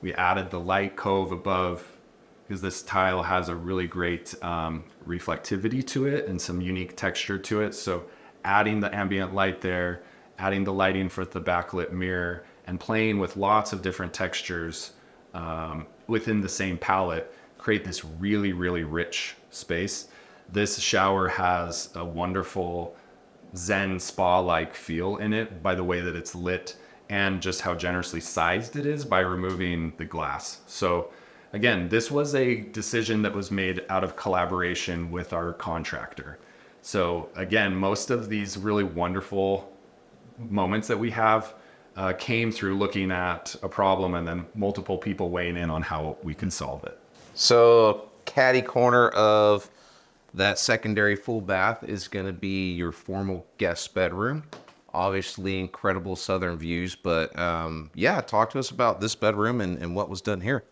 We added the light cove above because this tile has a really great reflectivity to it and some unique texture to it. So adding the ambient light there, adding the lighting for the backlit mirror, and playing with lots of different textures within the same palette create this really, really rich space. This shower has a wonderful Zen spa-like feel in it by the way that it's lit and just how generously sized it is by removing the glass. So again, this was a decision that was made out of collaboration with our contractor. So again, most of these really wonderful moments that we have came through looking at a problem and then multiple people weighing in on how we can solve it. So catty corner of that secondary full bath is going to be your formal guest bedroom. Obviously incredible southern views, but yeah, talk to us about this bedroom and what was done here.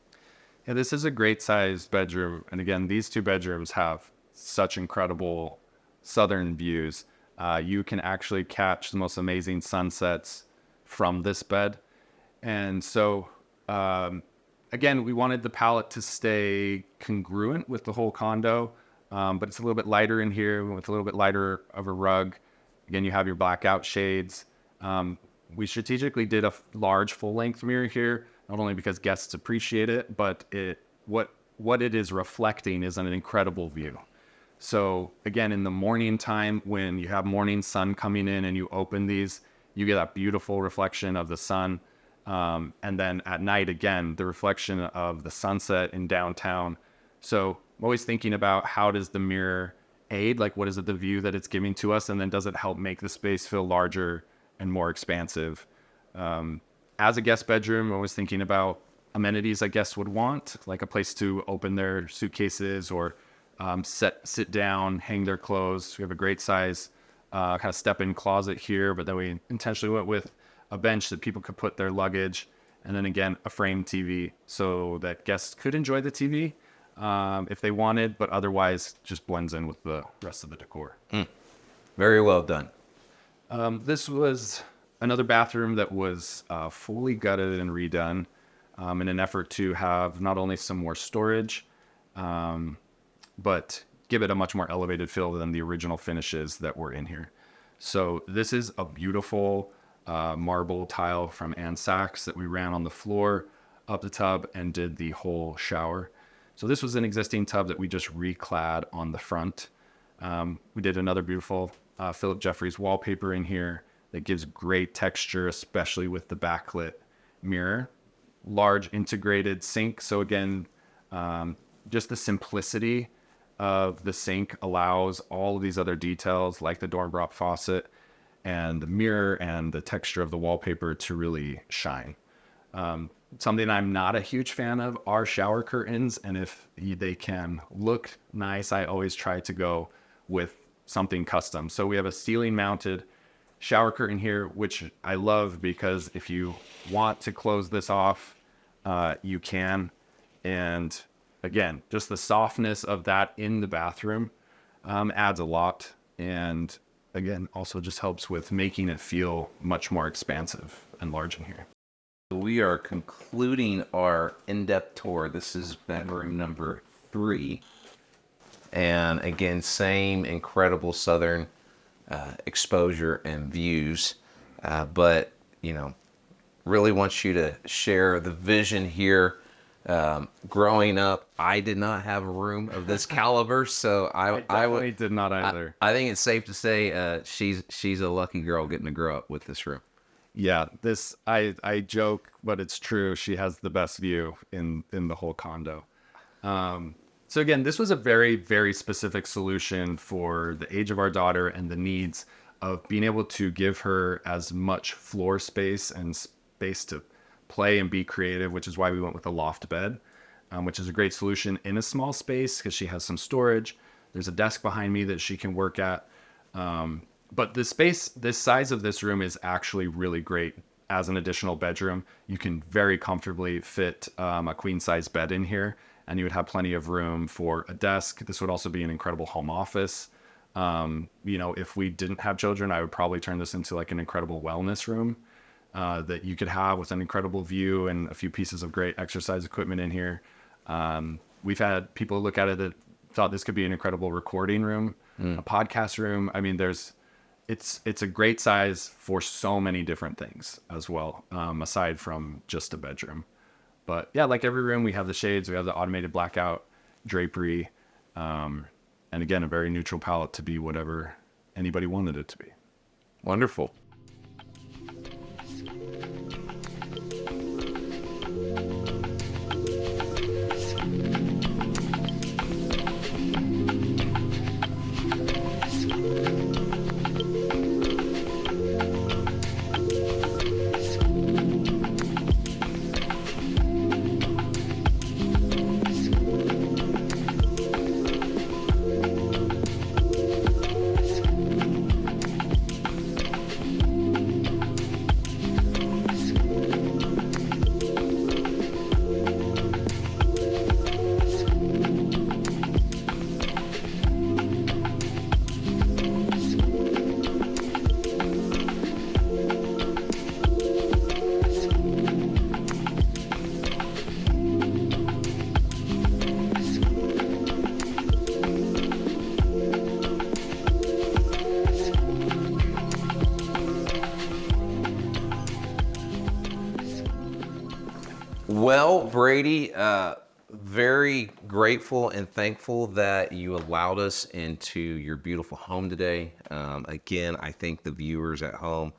Yeah, this is a great sized bedroom. And again, these two bedrooms have such incredible southern views. You can actually catch the most amazing sunsets from this bed. And so, again, we wanted the palette to stay congruent with the whole condo, but it's a little bit lighter in here with a little bit lighter of a rug. Again, you have your blackout shades. We strategically did a large full-length mirror here, not only because guests appreciate it, but what it is reflecting is an incredible view. So again, in the morning time, when you have morning sun coming in and you open these, you get that beautiful reflection of the sun. And then at night, again, the reflection of the sunset in downtown. So I'm always thinking about how does the mirror aid? Like, what is it, the view that it's giving to us? And then does it help make the space feel larger and more expansive? As a guest bedroom, I'm always thinking about amenities a guest would want, like a place to open their suitcases or sit down, hang their clothes. We have a great size kind of step-in closet here, but then we intentionally went with a bench that people could put their luggage, and then again, a framed TV so that guests could enjoy the TV if they wanted, but otherwise just blends in with the rest of the decor. Very well done. This was another bathroom that was fully gutted and redone in an effort to have not only some more storage, but give it a much more elevated feel than the original finishes that were in here. So this is a beautiful marble tile from Ann Sachs that we ran on the floor, up the tub, and did the whole shower. So this was an existing tub that we just reclad on the front. We did another beautiful Philip Jeffries wallpaper in here that gives great texture, especially with the backlit mirror. Large integrated sink. So again, just the simplicity of the sink allows all of these other details like the Dornbrop faucet and the mirror and the texture of the wallpaper to really shine. Something I'm not a huge fan of are shower curtains, and if they can look nice, I always try to go with something custom. So we have a ceiling mounted shower curtain here, which I love because if you want to close this off, you can. And again, just the softness of that in the bathroom adds a lot. And again, also just helps with making it feel much more expansive and large in here. We are concluding our in-depth tour. This is bedroom number 3. And again, same incredible southern exposure and views. But, you know, really want you to share the vision here. Growing up, I did not have a room of this caliber, so I definitely did not either. I think it's safe to say she's a lucky girl getting to grow up with this room. Yeah, this I joke, but it's true. She has the best view in the whole condo. So again, this was a very, very specific solution for the age of our daughter and the needs of being able to give her as much floor space and space to play and be creative, which is why we went with a loft bed, which is a great solution in a small space because she has some storage. There's a desk behind me that she can work at. But the space, this size of this room is actually really great as an additional bedroom. You can very comfortably fit a queen size bed in here, and you would have plenty of room for a desk. This would also be an incredible home office. If we didn't have children, I would probably turn this into like an incredible wellness room that you could have with an incredible view and a few pieces of great exercise equipment in here. We've had people look at it that thought this could be an incredible recording room, a podcast room. I mean, it's a great size for so many different things as well, aside from just a bedroom. But yeah, like every room, we have the shades, we have the automated blackout drapery, and again, a very neutral palette to be whatever anybody wanted it to be. Wonderful. Well, Brady, very grateful and thankful that you allowed us into your beautiful home today. Again, I think the viewers at home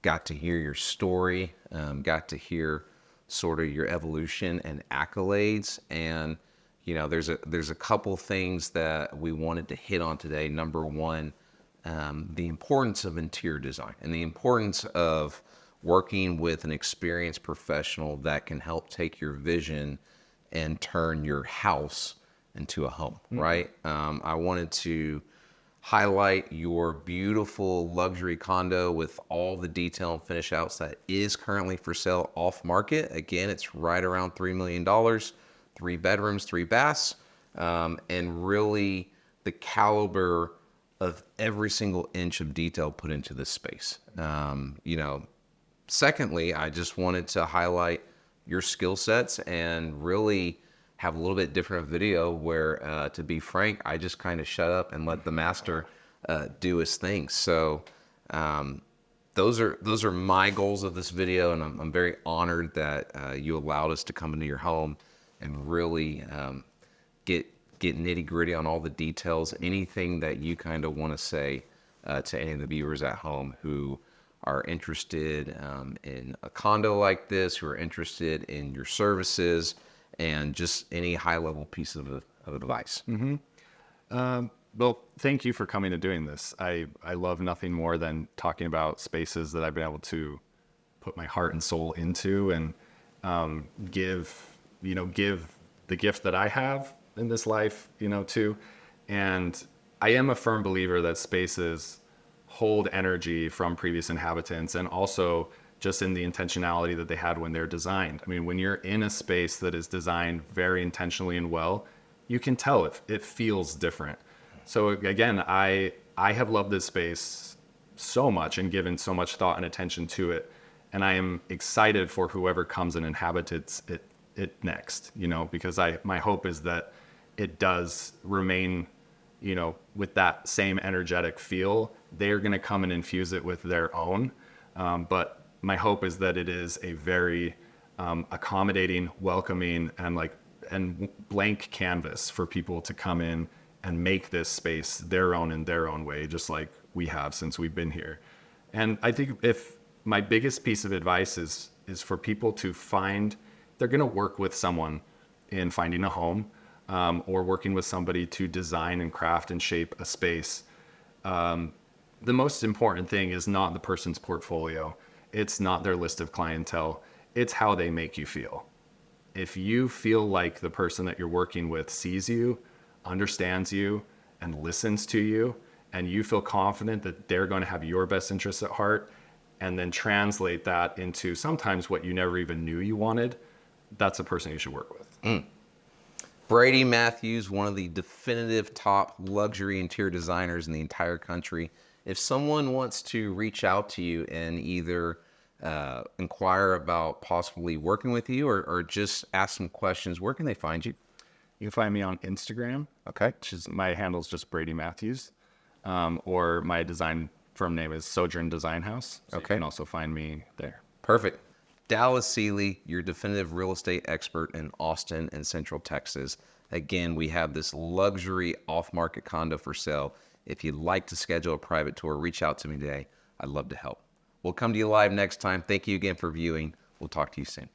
got to hear your story, got to hear sort of your evolution and accolades. And there's a couple things that we wanted to hit on today. Number one, the importance of interior design and the importance of working with an experienced professional that can help take your vision and turn your house into a home, right? I wanted to highlight your beautiful luxury condo with all the detail and finish outs that is currently for sale off market. Again, it's right around $3 million, 3 bedrooms, 3 baths, and really the caliber of every single inch of detail put into this space. Secondly, I just wanted to highlight your skill sets and really have a little bit different video where, to be frank, I just kind of shut up and let the master do his thing. So those are my goals of this video, and I'm very honored that you allowed us to come into your home and really get nitty gritty on all the details. Anything that you kind of want to say to any of the viewers at home who are interested in a condo like this, who are interested in your services, and just any high-level piece of advice. Well, thank you for coming and doing this. I love nothing more than talking about spaces that I've been able to put my heart and soul into, and give the gift that I have in this life, too. And I am a firm believer that spaces hold energy from previous inhabitants, and also just in the intentionality that they had when they're designed. I mean, when you're in a space that is designed very intentionally and well, you can tell it feels different. So again, I have loved this space so much and given so much thought and attention to it. And I am excited for whoever comes and inhabits it next, because my hope is that it does remain, with that same energetic feel. They're going to come and infuse it with their own. But my hope is that it is a very accommodating, welcoming, and blank canvas for people to come in and make this space their own in their own way, just like we have since we've been here. And I think if my biggest piece of advice is for people to find, they're going to work with someone in finding a home, or working with somebody to design and craft and shape a space. The most important thing is not the person's portfolio. It's not their list of clientele. It's how they make you feel. If you feel like the person that you're working with sees you, understands you, and listens to you, and you feel confident that they're going to have your best interests at heart, and then translate that into sometimes what you never even knew you wanted, that's a person you should work with. Brady Mathews, one of the definitive top luxury interior designers in the entire country. If someone wants to reach out to you and either inquire about possibly working with you or just ask some questions, where can they find you? You can find me on Instagram. Okay. Which is, my handle is just Brady Mathews. Or my design firm name is Sojourn Design House. So Okay. You can also find me there. Perfect. Dallas Seeley, your definitive real estate expert in Austin and Central Texas. Again, we have this luxury off-market condo for sale. If you'd like to schedule a private tour, reach out to me today. I'd love to help. We'll come to you live next time. Thank you again for viewing. We'll talk to you soon.